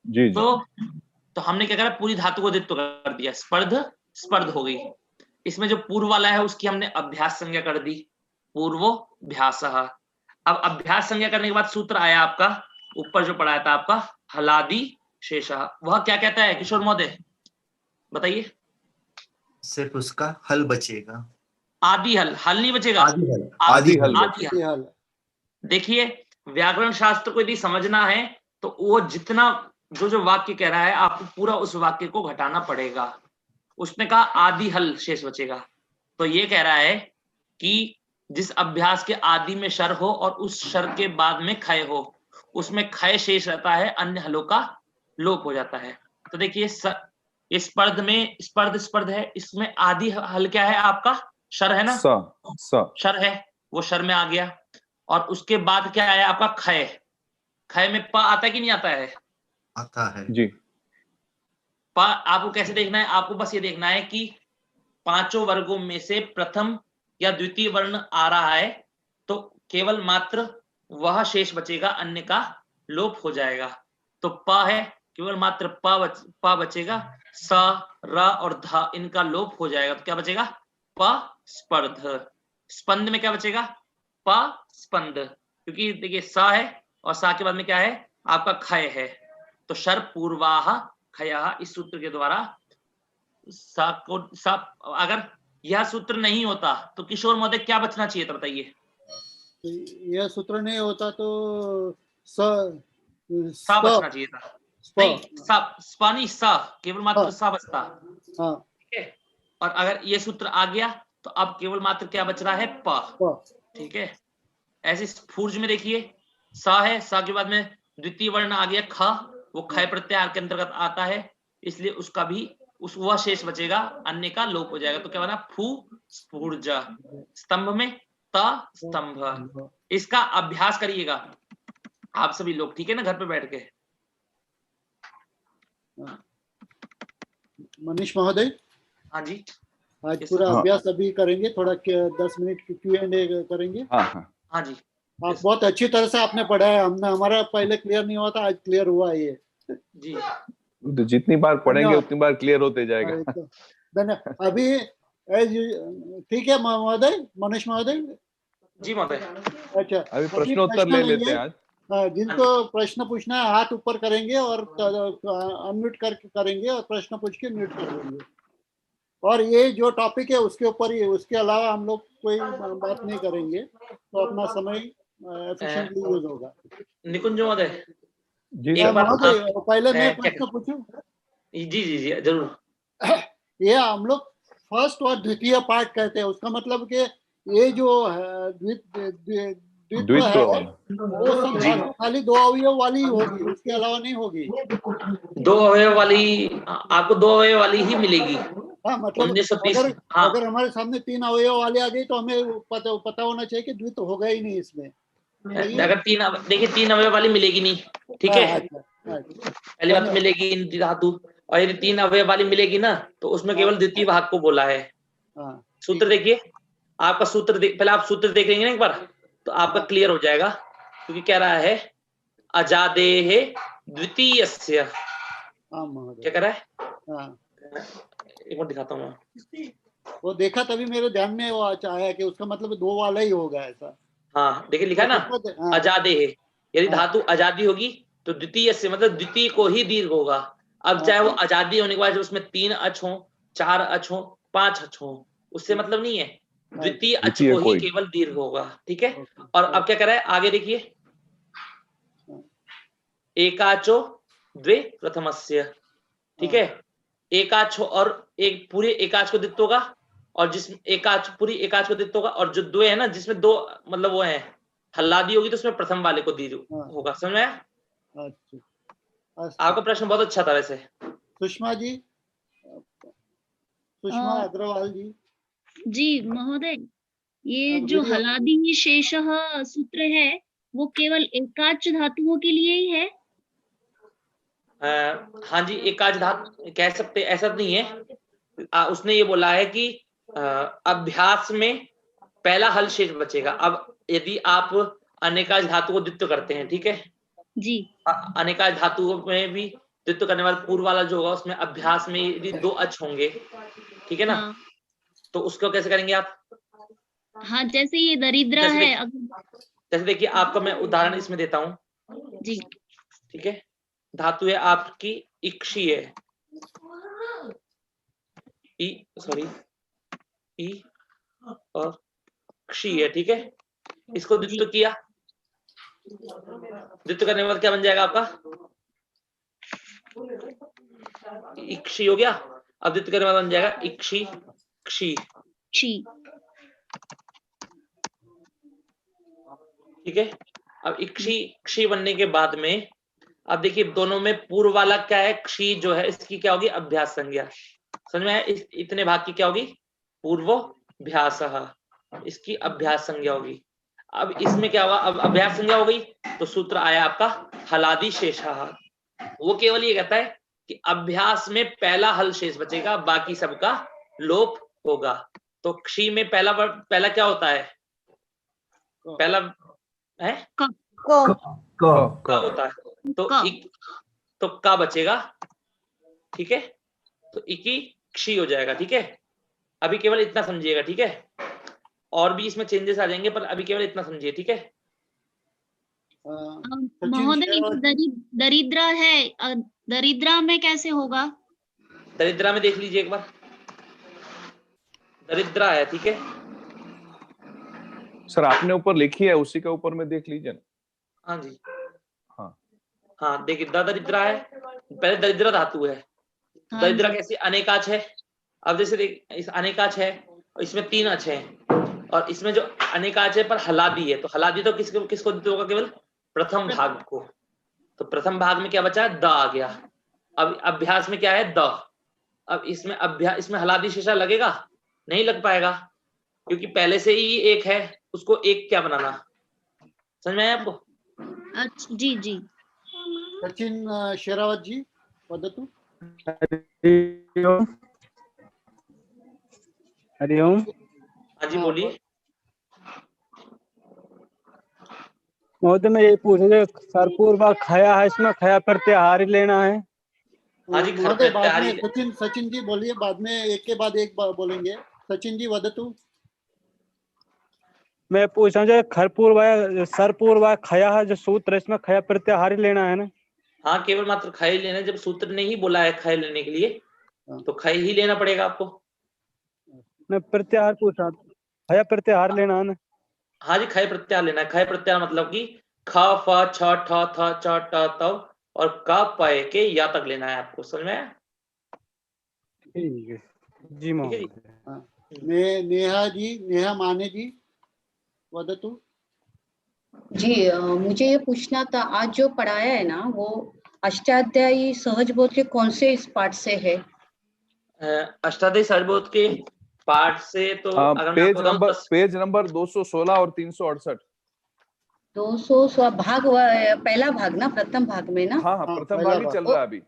जी जी। तो हमने क्या करा? पूरी धातु को द्वित्व कर दिया, स्पर्ध हो गई। इसमें जो पूर्व वाला है उसकी हमने अभ्यास संज्ञा कर दी, पूर्वोऽभ्यासः। अब अभ्यास संज्ञा करने के बाद सूत्र आया आपका, ऊपर जो पढ़ाया था आपका, हलादि शेषः। वह क्या कहता है किशोर महोदय, बताइए? सिर्फ उसका हल बचेगा, आदि हल। हल नहीं बचेगा, आदि हल। देखिए व्याकरण शास्त्र को यदि समझना है तो वो जितना जो वाक्य कह रहा है आपको पूरा उस वाक्य को घटाना पड़ेगा। उसने कहा आदि हल शेष बचेगा, तो ये कह रहा है कि जिस अभ्यास के आदि में शर हो और उस शर के बाद में खय हो, उसमें खय शेष रहता है, अन्य हलों का लोप हो जाता है। तो देखिए इस स्पर्ध में स्पर्ध है, इसमें आदि हल क्या है आपका? शर है ना, शर है, वो शर में आ गया। और उसके बाद क्या आया आपका? खय। खय में प आता है कि नहीं आता है? आता है जी। प आपको कैसे देखना है? आपको बस ये देखना है कि 5 वर्गों में से प्रथम या द्वितीय वर्ण आ रहा है तो केवल मात्र वह शेष बचेगा, अन्य का लोप हो जाएगा। तो प है, केवल मात्र प बचेगा, स र और ध इनका लोप हो जाएगा। तो क्या बचेगा? प स्पर्ध। स्पंद में क्या बचेगा? प स्पंद, क्योंकि देखिए स है और सा के बाद में क्या है आपका? खय है। तो शर पूर्वाह खयः, इस सूत्र के द्वारा सा को सा, अगर यह सूत्र नहीं होता तो किशोर महोदय क्या बचना चाहिए था, बताइए? यह सूत्र नहीं होता तो सा बचना चाहिए था। नहीं, स्पा नहीं, सा केवल मात्र सा बचता। ठीक है, और अगर ये सूत्र आ गया तो अब केवल मात्र क्या बच रहा है? प। ठीक है, ऐसे फूर्ज में देखिए सा है, सा के बाद में द्वितीय वर्ण आ गया ख, वो खय प्रत्याहार के अंतर्गत आता है, इसलिए उसका भी वह शेष बचेगा, अन्य का लोप हो जाएगा। तो क्या बना? फू स्फूर्ज। स्तंभ में त स्तंभ। इसका अभ्यास करिएगा आप सभी लोग, ठीक है ना, घर पे बैठ के। मनीष महोदय, हाँ जी। आज पूरा अभ्यास अभी करेंगे, थोड़ा 10 मिनट की Q&A करेंगे। हाँ जी, आप बहुत अच्छी तरह से आपने पढ़ा है, हमने हमारा पहले क्लियर नहीं हुआ था, आज क्लियर हुआ ये जी। तो जितनी बार पढ़ेंगे उतनी बार क्लियर होते जाएगा। धन्यवाद। अभी ठीक है महोदय, मनीष महोदय। जी महोदय। अच्छा, अभी प्रश्नोत्तर ले लेते हैं आज। जिनको प्रश्न पूछना है हाथ ऊपर करेंगे और अनम्यूट करके करेंगे और प्रश्न पूछ के म्यूट कर देंगे। और ये जो टॉपिक है उसके ऊपर ही, उसके अलावा हम लोग कोई बात नहीं करेंगे, तो अपना समय एफिशिएंटली यूज होगा। निकुंज महोदय जी महोदय, पहले मैं प्रश्न पूछूं? जी जी जी जरूर। ये हम लोग फर्स्ट और द्वितीय पार्ट कहते हैं, उसका मतलब कि ये जो द्वित्व है वो सब खाली 2 अवयव वाली होगी, उसके अलावा नहीं होगी। 2 अवयव वाली, आपको 2 अवयव वाली ही मिलेगी। हाँ, मतलब अगर हमारे सामने 3 अवयव वाले आ गई तो हमें पता होना चाहिए कि द्वित्व होगा ही नहीं इसमें। अगर देखिए 3 अवयव वाली मिलेगी नहीं, ठीक है। पहली बात मिलेगी इन धातु, और यदि 3 अवयव वाली मिलेगी ना तो उसमें केवल द्वितीय भाग को बोला है। सूत्र देखिए, आपका सूत्र पहले आप सूत्र देख लेंगे ना एक बार, तो आपका क्लियर हो जाएगा, क्योंकि कह रहा है अजादेः द्वितीयस्य। क्या कह रहा है? एक बार दिखाता हूँ मैं। वो देखा तभी मेरे ध्यान में वो आया कि उसका मतलब 2 वाला ही होगा ऐसा। हाँ देखिए लिखा है ना अजादेः, यदि धातु आजादी होगी तो द्वितीय से मतलब द्वितीय को ही दीर्घ होगा। अब चाहे वो आजादी होने के बाद उसमें 3 अच हो, 4 अच हो, 5 अच हो, उससे मतलब नहीं है, द्वितीय अच को ही केवल दीर्घ होगा, ठीक है। और अब क्या कर रहा है आगे देखिए, एकाचो द्वे प्रथमस्य, ठीक है। एकाच और एक पूरे एकाच को द्वित्व होगा, और जिसमें एकाच पूरी एकाच को द्वित्व होगा, और जो द्वे है ना जिसमें 2 मतलब वो है हल्लादी होगी तो उसमें प्रथम वाले को दीर्घ होगा। समझ में आया? आपका प्रश्न बहुत अच्छा था वैसे। सुषमा जी, सुषमा अग्रवाल जी। जी महोदय, ये जो हलादि शेषः सूत्र है वो केवल एकाच धातुओं के लिए ही है? हाँ जी, एकाच धातु कह सकते, ऐसा नहीं है। उसने ये बोला है कि अभ्यास में पहला हल शेष बचेगा। अब यदि आप अनेकाच धातु को द्वित्व करते हैं, ठीक है जी, अनेकाच धातुओं में भी द्वित्व करने वाला पूर्व वाला जो होगा उसमें अभ्यास में यदि 2 अच होंगे, ठीक है ना, तो उसको कैसे करेंगे आप? हाँ, जैसे ये दरिद्रा है। जैसे देखिए आपका मैं उदाहरण इसमें देता हूँ जी, ठीक है। धातु है आपकी इक्षी है, ई और क्षी है, ठीक है। इसको द्वित्व किया, द्वित्व करने के बाद क्या बन जाएगा आपका? इक्षी हो गया। अब द्वित्व करने के बाद बन जाएगा इक्षी क्षी, ठीक है। अब इक्षी क्षी बनने के बाद में अब देखिए दोनों में पूर्व वाला क्या है, क्षी जो है इसकी क्या होगी? अभ्यास संज्ञा। समझ में आया? इतने भाग की क्या होगी? पूर्वोऽभ्यासः, इसकी अभ्यास संज्ञा होगी। अब इसमें क्या हुआ? अब अभ्यास संज्ञा हो गई तो सूत्र आया आपका हलादि शेषः। वो केवल ये कहता है कि अभ्यास में पहला हल शेष बचेगा, बाकी सबका लोप होगा। तो क्षी में पहला क्या होता है? पहला है क होता है, तो का बचेगा, ठीक है। तो इकी क्षी हो जाएगा, ठीक है। अभी केवल इतना समझिएगा, ठीक है। और भी इसमें चेंजेस आ जाएंगे, पर अभी केवल इतना समझिए, ठीक है। महोदय दरिद्रा है, दरिद्रा में कैसे होगा? दरिद्रा में देख लीजिए एक बार, दरिद्रा है, ठीक है सर। आपने ऊपर लिखी है, उसी के ऊपर में देख लीजिए ना। हाँ जी, हाँ देखिए दरिद्रा है, पहले दरिद्रा धातु है। दरिद्रा कैसी? अनेकाच है। अब जैसे देख, इस अनेकाच है, इसमें 3 अच है, और इसमें जो अनेकाच है पर हलादी है, तो हलादी तो किसको द्वित्व होगा? केवल प्रथम भाग को। तो प्रथम भाग में क्या बचा? द आ गया। अब अभ्यास में क्या है? द। अब इसमें अभ्यास, इसमें हलादी शेषा लगेगा? नहीं लग पाएगा, क्योंकि पहले से ही एक है, उसको एक क्या बनाना। समझ में आया आपको? अच्छा, जी जी। सचिन शेरावत जी वदतु। हरिओम। हाँ जी बोलिए। महोदय मैं ये पूछ रहे सरपूर्वा खया है, इसमें खया प्रत्याहार ही लेना है। हाँ जी, महोदय बाद में सचिन जी बोलिए, बाद में एक के बाद एक बोलेंगे। सचिन जी वदतु। मैं पूछ रहा हूँ जो खरपूर्वा सरपूर्वा खया है जो सूत्र है, इसमें खया प्रत्याहार ही लेना है ना? हाँ, केवल मात्र खय लेना। जब सूत्र ने ही बोला है खय लेने के लिए तो खय ही लेना पड़ेगा आपको। मैं प्रत्याहार पूछ रहा था, खया प्रत्याहार लेना है ना? हाँ जी, खय प्रत्याहार लेना है। खय प्रत्याहार मतलब कि ख फ छ ठ थ च ट त और क पय के या तक लेना है आपको। समझ में आया? ठीक है जी महोदय। नेहा माने जी वदतु। जी मुझे ये पूछना था, आज जो पढ़ाया है ना वो अष्टाध्यायी सहज बोध के कौन से इस पाठ से है? अष्टाध्यायी सहज बोध के पाठ से तो अगर मैं आपको बताऊं पेज नंबर 216 और 368। 200 भाग पहला भाग ना, प्रथम भाग में ना? हाँ, प्रथम भाग ही चल रहा है अभी।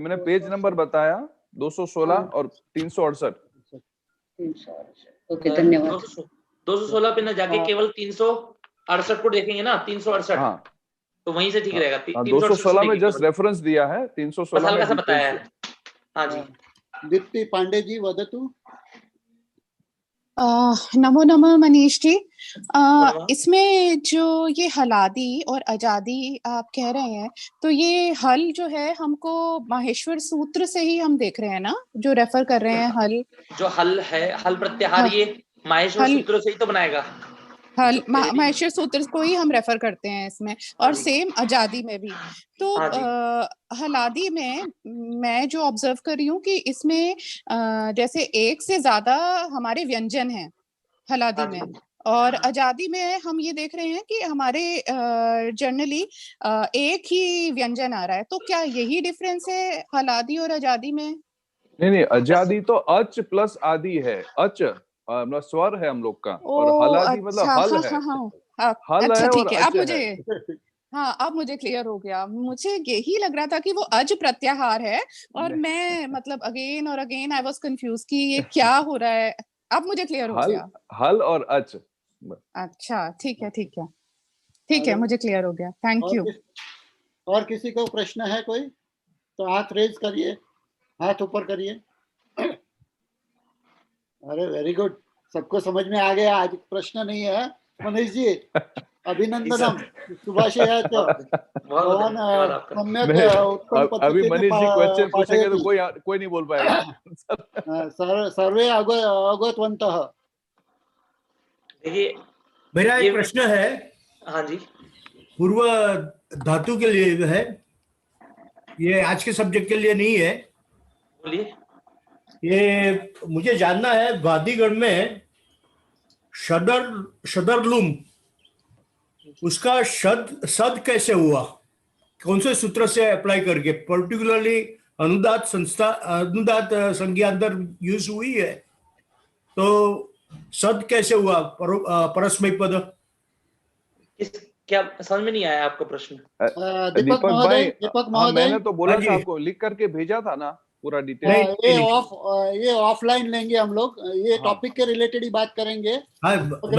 मैंने पेज नंबर बताया 216 और 368। 368 ओके धन्यवाद। 216 पे ना जाके केवल 368 को देखेंगे ना, 368। हाँ, तो वहीं से ठीक रहेगा। 216 में जस्ट रेफरेंस दिया है, 316 हल्का सा बताया है। हाँ जी। दीप्ति पांडे जी वदतु। नमो नमः मनीष जी। इसमें जो ये हलादी और अजादी आप कह रहे हैं, तो ये हल जो है हमको माहेश्वर सूत्र से ही हम देख रहे हैं ना, जो रेफर कर रहे हैं हल? जो हल है, हल प्रत्याहार ये माहेश्वर सूत्र से ही तो बनाएगा। हल माहेश्वर सूत्र को ही हम रेफर करते हैं इसमें, और सेम अजादी में भी। तो हलादी में मैं जो ऑब्जर्व कर रही हूँ कि इसमें जैसे एक से ज्यादा हमारे व्यंजन हैं हलादी में, और अजादी में हम ये देख रहे हैं कि हमारे जनरली एक ही व्यंजन आ रहा है। तो क्या यही डिफरेंस है हलादी और अजादी में? नहीं, अजादी तो अच प्लस आदि है। अच मतलब स्वर है हम लोग का, और हलादी मतलब हल है। हल अच्छा है ठीक और है, अच अब मुझे है। हाँ अब मुझे क्लियर हो गया। मुझे यही लग रहा था कि वो अज प्रत्याहार है, और मैं मतलब अगेन और अगेन आई वाज कंफ्यूज कि ये क्या हो रहा है। अब मुझे क्लियर हो गया। हल और अच। अच्छा ठीक है ठीक है ठीक है, मुझे क्लियर हो गया। Thank you. और किसी को प्रश्न है कोई तो हाथ रेज करिए, हाथ ऊपर करिए। अरे वेरी गुड, सबको समझ में आ गया। आज प्रश्न नहीं है मनीष जी, अभिनंदनम शुभाशयाच। भवान सम्यक उत्तम अभी पद्धति मनीष जी क्वेश्चन पूछेंगे तो कोई नहीं बोल पाएगा। सर्वे अवगतवन्तः। देखिए मेरा एक प्रश्न है। हाँ जी। पूर्व धातु के लिए है, ये आज के सब्जेक्ट के लिए नहीं है। बोलिए। ये मुझे जानना है, वादीगण में शदरलुम, उसका सद कैसे हुआ, कौन से सूत्र से अप्लाई करके? पर्टिकुलरली अनुदात संज्ञा अंदर यूज हुई है, तो सद कैसे हुआ परस्मैपद पद? क्या समझ में नहीं आया आपका प्रश्न? दीपक महोदय, मैंने तो बोला था आपको, लिख करके भेजा था ना पूरा डिटेल। ये ऑफलाइन लेंगे हम लोग, ये टॉपिक के रिलेटेड ही बात करेंगे। मैं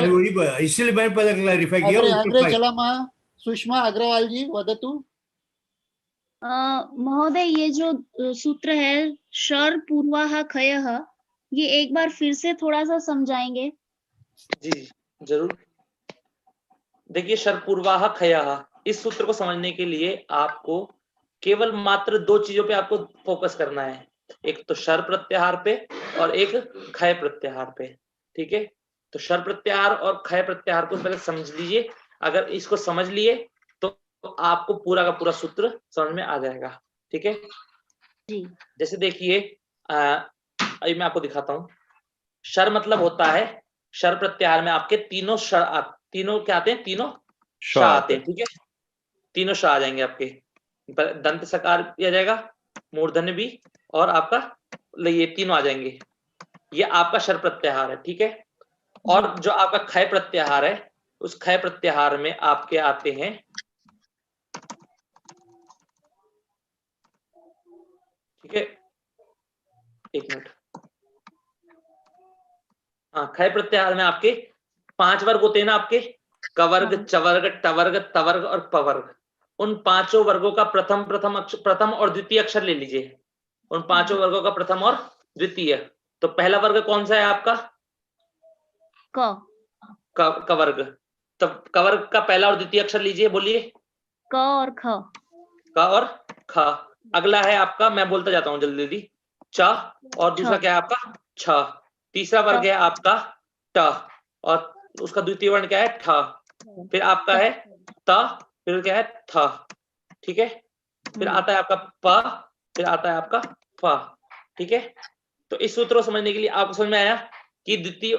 वही इसलिए मैंने पहले क्लैरिफाई किया। अग्रे चलामा सुषमा अग्रवाल जी वदतु। महोदय ये जो सूत्र है शर पूर्वाह खयः, ये एक बार फिर से थोड़ा सा समझाएंगे? जी जरूर। देखिए शर पूर्वाह खयः, इस सूत्र को समझने के लिए आपको केवल मात्र दो चीजों पे आपको फोकस करना है, एक तो शर प्रत्याहार पे और एक खय प्रत्याहार पे। ठीक है, तो शर प्रत्याहार और खय प्रत्याहार को पहले समझ लीजिए। अगर इसको समझ लिए तो आपको पूरा का पूरा सूत्र समझ में आ जाएगा। ठीक है जी। जैसे देखिए अभी मैं आपको दिखाता हूँ। शर मतलब होता है, शर प्रत्याहार में आपके तीनों तीनों क्या आते हैं? तीनों श आते हैं। ठीक है, तीनों श आ जाएंगे आपके। दंत सकार भी आ जाएगा, मूर्धन्य भी, और आपका ये तीनों आ जाएंगे। ये आपका शर प्रत्याहार है। ठीक है, और जो आपका खय प्रत्याहार है, उस खय प्रत्याहार में आपके आते हैं ठीक है, एक मिनट। हाँ, खय प्रत्याहार में आपके 5 वर्ग होते हैं ना आपके, कवर्ग, चवर्ग, टवर्ग, तवर्ग और पवर्ग। उन 5 वर्गों का प्रथम और द्वितीय अक्षर ले लीजिए। उन 5 वर्गों का प्रथम और द्वितीय। तो पहला वर्ग कौन सा है आपका? कवर्ग। तो कवर्ग का पहला और द्वितीय अक्षर लीजिए, बोलिए। क और ख। क और ख। अगला है आपका, मैं बोलता जाता हूँ जल्दी जल्दी, च, और दूसरा क्या है आपका? छ। तीसरा वर्ग है आपका ट, और उसका द्वितीय वर्ण क्या है? ठ। फिर आपका है त, फिर क्या है? थ। ठीक है। फिर आता है आपका प, फिर आता है आपका फ। ठीक है। तो इस सूत्र को समझने के लिए आपको समझ में आया कि द्वितीय,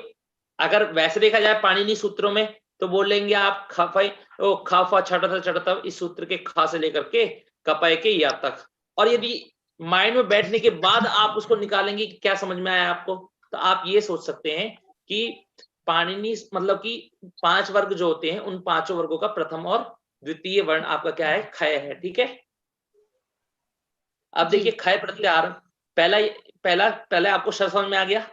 अगर वैसे देखा जाए पाणिनि सूत्रों में, तो बोलेंगे आप खाफा छठा इस सूत्र के खा से लेकर के कपय के या तक। और यदि माइंड में बैठने के बाद आप उसको निकालेंगे कि क्या समझ में आया आपको, तो आप ये सोच सकते हैं कि पाणिनि मतलब कि 5 वर्ग जो होते हैं, उन 5 वर्गों का प्रथम और द्वितीय वर्ण आपका क्या है? खय है। ठीक है। अब देखिए खय प्रत्याहार, पहले आपको शब्द समझ में आ गया।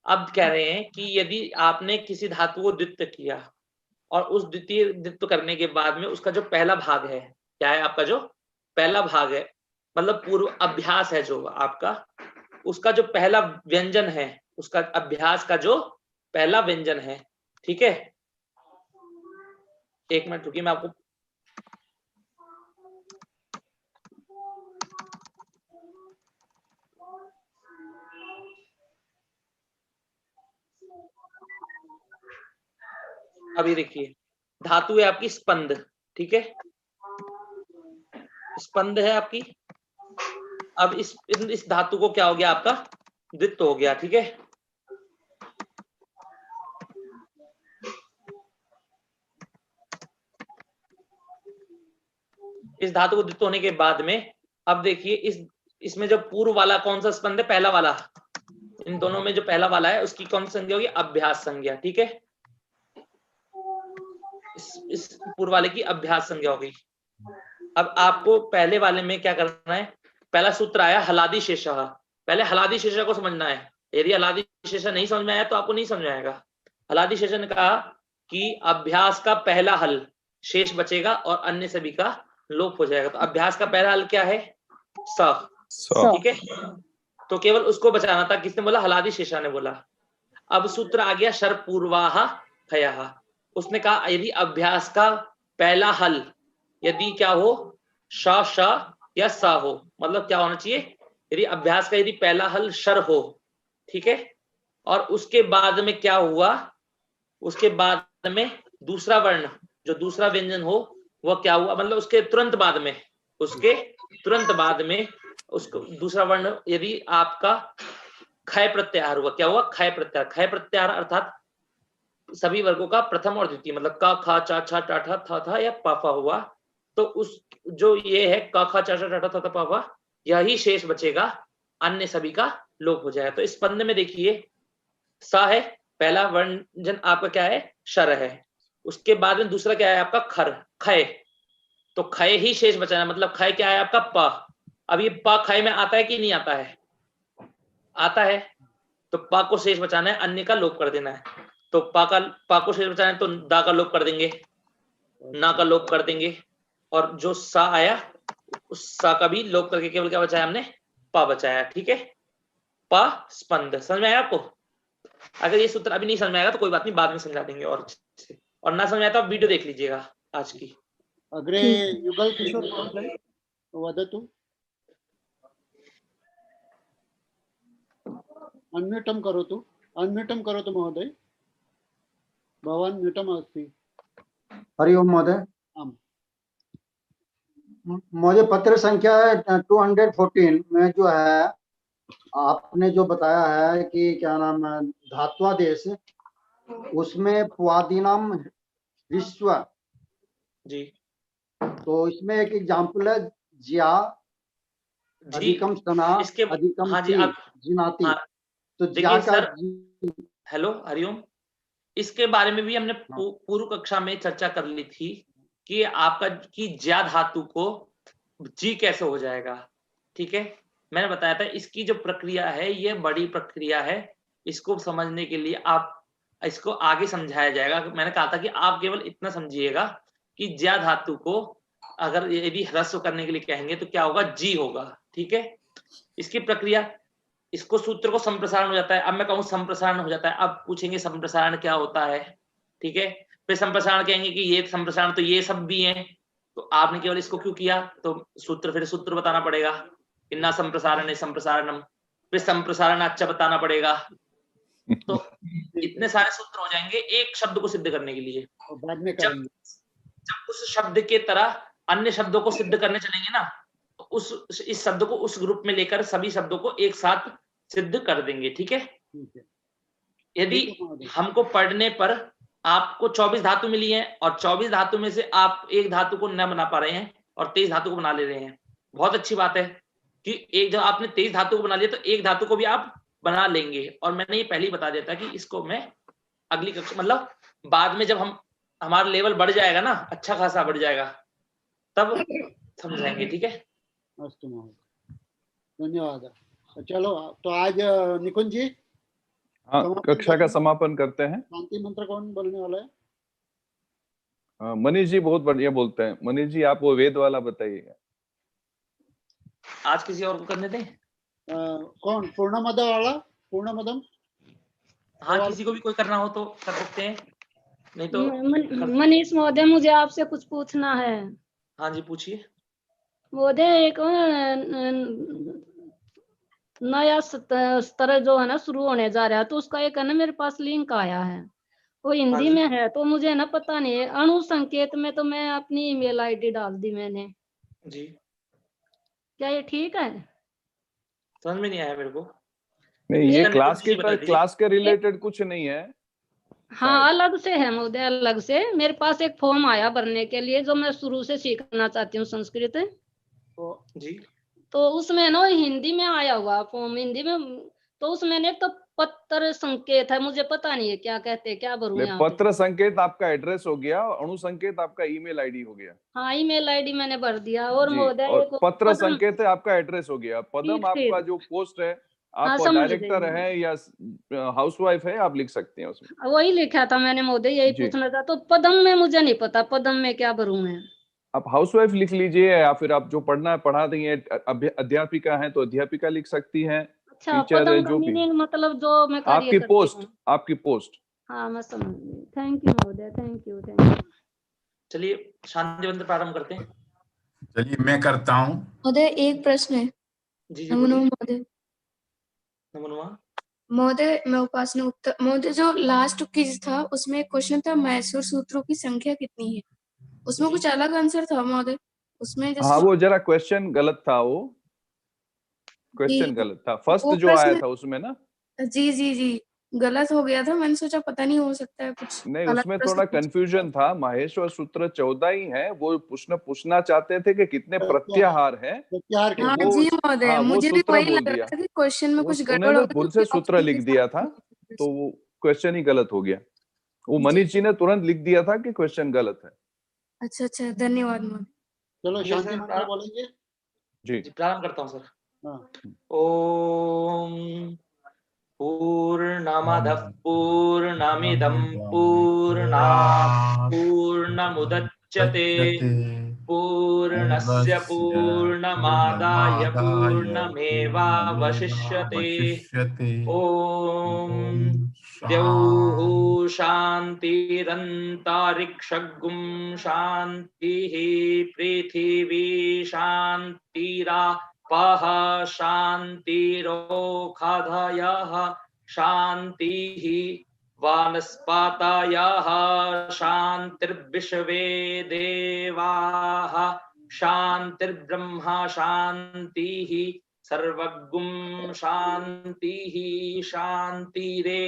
अब कह रहे हैं कि यदि आपने किसी धातु को द्वित्व किया और उस द्वितीय द्वित्व करने के बाद में उसका जो पहला भाग है, क्या है आपका? जो पहला भाग है, मतलब पूर्व अभ्यास है जो आपका, उसका जो पहला व्यंजन है, उसका अभ्यास का जो पहला व्यंजन है। ठीक है। एक मिनट रुकिए, मैं आपको अभी देखिए, धातु है आपकी स्पंद। ठीक है। स्पंद है आपकी। अब इस धातु को क्या हो गया आपका? द्वित्व हो गया। ठीक है। इस धातु को द्वित्व होने के बाद में अब देखिए इसमें जो पूर्व वाला कौन सा स्पंद है? पहला वाला। इन दोनों में जो पहला वाला है उसकी कौन सी संज्ञा होगी? अभ्यास संज्ञा। ठीक है। इस पूर्व वाले की अभ्यास संज्ञा हो गई। अब आपको पहले वाले में क्या करना है? पहला सूत्र आया हलादि शेषः। पहले हलादि शेषः को समझना है। यदि हलादि शेषः नहीं समझ में आया तो आपको नहीं समझ में आएगा। हलादि शेषः ने कहा कि अभ्यास का पहला हल शेष बचेगा और अन्य सभी का लोप हो जाएगा। तो अभ्यास का पहला हल क्या है? स। ठीक है। तो केवल उसको बचाना था। किसने बोला? हलादि शेषः ने बोला। अब सूत्र आ गया शर पूर्वाह खयः। उसने कहा यदि अभ्यास का पहला हल यदि क्या हो? श, श या स हो, मतलब क्या होना चाहिए? यदि अभ्यास का यदि पहला हल शर हो, ठीक है, और उसके बाद में क्या हुआ? उसके बाद में दूसरा वर्ण, जो दूसरा व्यंजन हो, वह क्या हुआ? मतलब उसके तुरंत बाद में उसको दूसरा वर्ण यदि आपका खय प्रत्याहार हुआ, क्या हुआ? खय प्रत्याहार। खय प्रत्याहार अर्थात सभी वर्गों का प्रथम और द्वितीय, मतलब क, ख, च, छ, ट, ठ, थ, थ या प, फ हुआ, तो उस जो ये है क, ख, च, छ, ट, ठ, थ, प, फ, यही शेष बचेगा, अन्य सभी का लोप हो जाएगा। तो इस स्पंद में देखिए स है, पहला व्यंजन आपका क्या है? शर है। उसके बाद में दूसरा क्या है आपका? खर, खय। तो खय ही शेष बचाना, मतलब खय क्या है आपका? प। अब ये प खय में आता है कि नहीं आता है? आता है। तो प को शेष बचाना है, अन्य का लोप कर देना है। तो प को शेष बचाना है तो दा का लोप कर देंगे, ना का लोप कर देंगे, और जो सा आया उस सा का भी लोप करके केवल क्या बचाया हमने? प बचाया। ठीक है। प स्पंद। समझ में आया आपको? अगर ये सूत्र अभी नहीं समझ में आएगा तो कोई बात नहीं, बाद में समझा देंगे और अच्छे से। और ना समझ आया तो आप वीडियो देख लीजिएगा आज की। अग्रे युगल किशोर महोदय वदतु। अन्म्यूटं करोतु महोदय। भवान् म्यूटम् अस्ति। हरि ओम महोदय। आम्। मुझे पत्र संख्या 214 में जो है आपने जो बताया है कि क्या नाम है धात्वादेश, उसमें पुआदीनाम विश्व जी, तो इसमें एक एग्जाम्पल है ज्या अधिकम सना अधिकम हाँ जी, आप जिनाती। हाँ, तो ज्या देखिए का सर, हेलो हरिओम, इसके बारे में भी हमने पूर्व कक्षा में चर्चा कर ली थी कि आपका कि ज्या धातु को जी कैसे हो जाएगा। ठीक है, मैंने बताया था इसकी जो प्रक्रिया है ये बड़ी प्रक्रिया है। इसको समझने के लिए आप इसको आगे समझाया जाएगा। मैंने कहा था कि आप केवल इतना समझिएगा कि ज्या धातु को अगर यदि ह्रस्व करने के लिए कहेंगे तो क्या होगा, जी होगा। ठीक है, इसकी प्रक्रिया, इसको सूत्र को संप्रसारण हो जाता है। अब मैं कहूँ संप्रसारण हो जाता है, अब पूछेंगे संप्रसारण क्या होता है। ठीक है, फिर संप्रसारण कहेंगे कि ये संप्रसारण तो ये सब भी है, तो आपने केवल इसको क्यों किया, तो सूत्र, फिर सूत्र बताना पड़ेगा, इन्ना संप्रसारण संप्रसारणम, फिर संप्रसारण अच्छा बताना पड़ेगा। तो इतने सारे सूत्र हो जाएंगे एक शब्द को सिद्ध करने के लिए। बाद में करेंगे। जब उस शब्द के तरह अन्य शब्दों को सिद्ध करने चलेंगे ना, तो इस शब्द को उस ग्रुप में लेकर सभी शब्दों को एक साथ सिद्ध कर देंगे। ठीक है, यदि हमको पढ़ने पर आपको 24 धातु मिली है और 24 धातु में से आप एक धातु को न बना पा रहे हैं और 23 धातु को बना ले रहे हैं, बहुत अच्छी बात है कि एक जब आपने 23 धातु को बना लिया तो एक धातु को भी आप बना लेंगे। और मैंने ये पहले ही बता दिया था कि इसको मैं अगली कक्षा, मतलब बाद में जब हमारा लेवल बढ़ जाएगा ना, अच्छा खासा बढ़ जाएगा, तब समझाएंगे। ठीक है, धन्यवाद। चलो, तो आज निकुंज जी, हाँ, कक्षा का समापन करते हैं। शांति मंत्र कौन बोलने वाला है? मनीष जी बहुत बढ़िया बोलते हैं। मनीष जी, आप वो वेद वाला बताइएगा। आज किसी और को करने दें। कौन, पूर्णमद वाला, पूर्णमदम? हाँ, किसी को भी कोई करना हो तो कर सकते हैं, नहीं तो मनीष महोदय, मुझे आपसे कुछ पूछना है। हाँ जी, पूछिए। महोदय, एक नया स्तर जो है ना शुरू होने जा रहा है, तो उसका एक है ना मेरे पास लिंक आया है, वो हिंदी में है, तो मुझे ना पता नहीं है। अणु संकेत में तो मैं अपनी ईमेल आईडी डाल दी मैंने जी, क्या ये ठीक है? समझ में नहीं आया मेरे को। नहीं, ये क्लास के रिलेटेड कुछ नहीं है। हाँ, अलग से है महोदय, अलग से। मेरे पास एक फॉर्म आया भरने के लिए, जो मैं शुरू से सीखना चाहती हूँ संस्कृत। जी, तो उसमें ना हिंदी में आया हुआ फॉर्म, हिंदी में, तो उसमें एक तो पत्र संकेत है, मुझे पता नहीं है क्या कहते हैं, क्या भरूं यहाँ पे? पत्र संकेत आपका एड्रेस हो गया, अणु संकेत आपका ईमेल आईडी हो गया। हाँ, ईमेल आईडी मैंने भर दिया। और महोदय, पत्र संकेत है आपका एड्रेस हो गया। पदम आपका जो पोस्ट है, आप डायरेक्टर है या हाउसवाइफ है, आप लिख सकते हैं उसमें। वही लिखा था मैंने महोदय, यही पूछना था। तो पदम में मुझे नहीं पता, पदम में क्या भरूं मैं? आप हाउसवाइफ लिख लीजिए, या फिर आप जो पढ़ना है पढ़ा देंगे, अध्यापिका है तो अध्यापिका लिख सकती हैं। अच्छा, पदम का मीनिंग मतलब जो मैं आपकी पोस्ट। हाँ, मैं समझ गई। थैंक यू महोदय, थैंक यू। चलिए शांति मंत्र प्रारंभ करते हैं। चलिए, मैं करता हूँ। महोदय, एक प्रश्न है। जी महोदय, महोदय, मैं उपासना उत्तर। महोदय, जो लास्ट क्विज था उसमें क्वेश्चन था मैसूर सूत्रों की संख्या कितनी है, उसमें कुछ अलग आंसर था महोदय उसमें। हाँ, वो जरा क्वेश्चन गलत था, वो क्वेश्चन गलत था, फर्स्ट जो आया था उसमें ना। जी, गलत हो गया था। मैंने सोचा पता नहीं, हो सकता है कुछ नहीं, उसमें थोड़ा कंफ्यूजन था। माहेश्वर सूत्र 14 ही है, वो पूछना चाहते थे कि कितने प्रत्याहार हैं। हाँ जी महोदय, मुझे भी वही लग रहा था कि क्वेश्चन में कुछ गड़बड़ हो गई, भूल से सूत्र लिख दिया था, तो वो क्वेश्चन ही गलत हो गया। वो मनीष जी ने तुरंत लिख दिया था कि क्वेश्चन गलत है। अच्छा, धन्यवाद महोदय। चलो शांति मंत्र बोलेंगे। जी, प्रारंभ करता हूँ सर। ओम पूर्णमदः पूर्णमिदं पूर्णात् पूर्णमुदच्यते पूर्णस्य पूर्णमादाय पूर्णमेवावशिष्यते। ओम द्यौः शान्तिरन्तरिक्षगुं शान्तिः पृथिवी शान्तिरापः शान्तिरोषधयः शान्तिः वनस्पतयः शान्तिर्विश्वे देवाः शान्तिर्ब्रह्म शान्तिः सर्वगुं शान्तिः शान्तिरे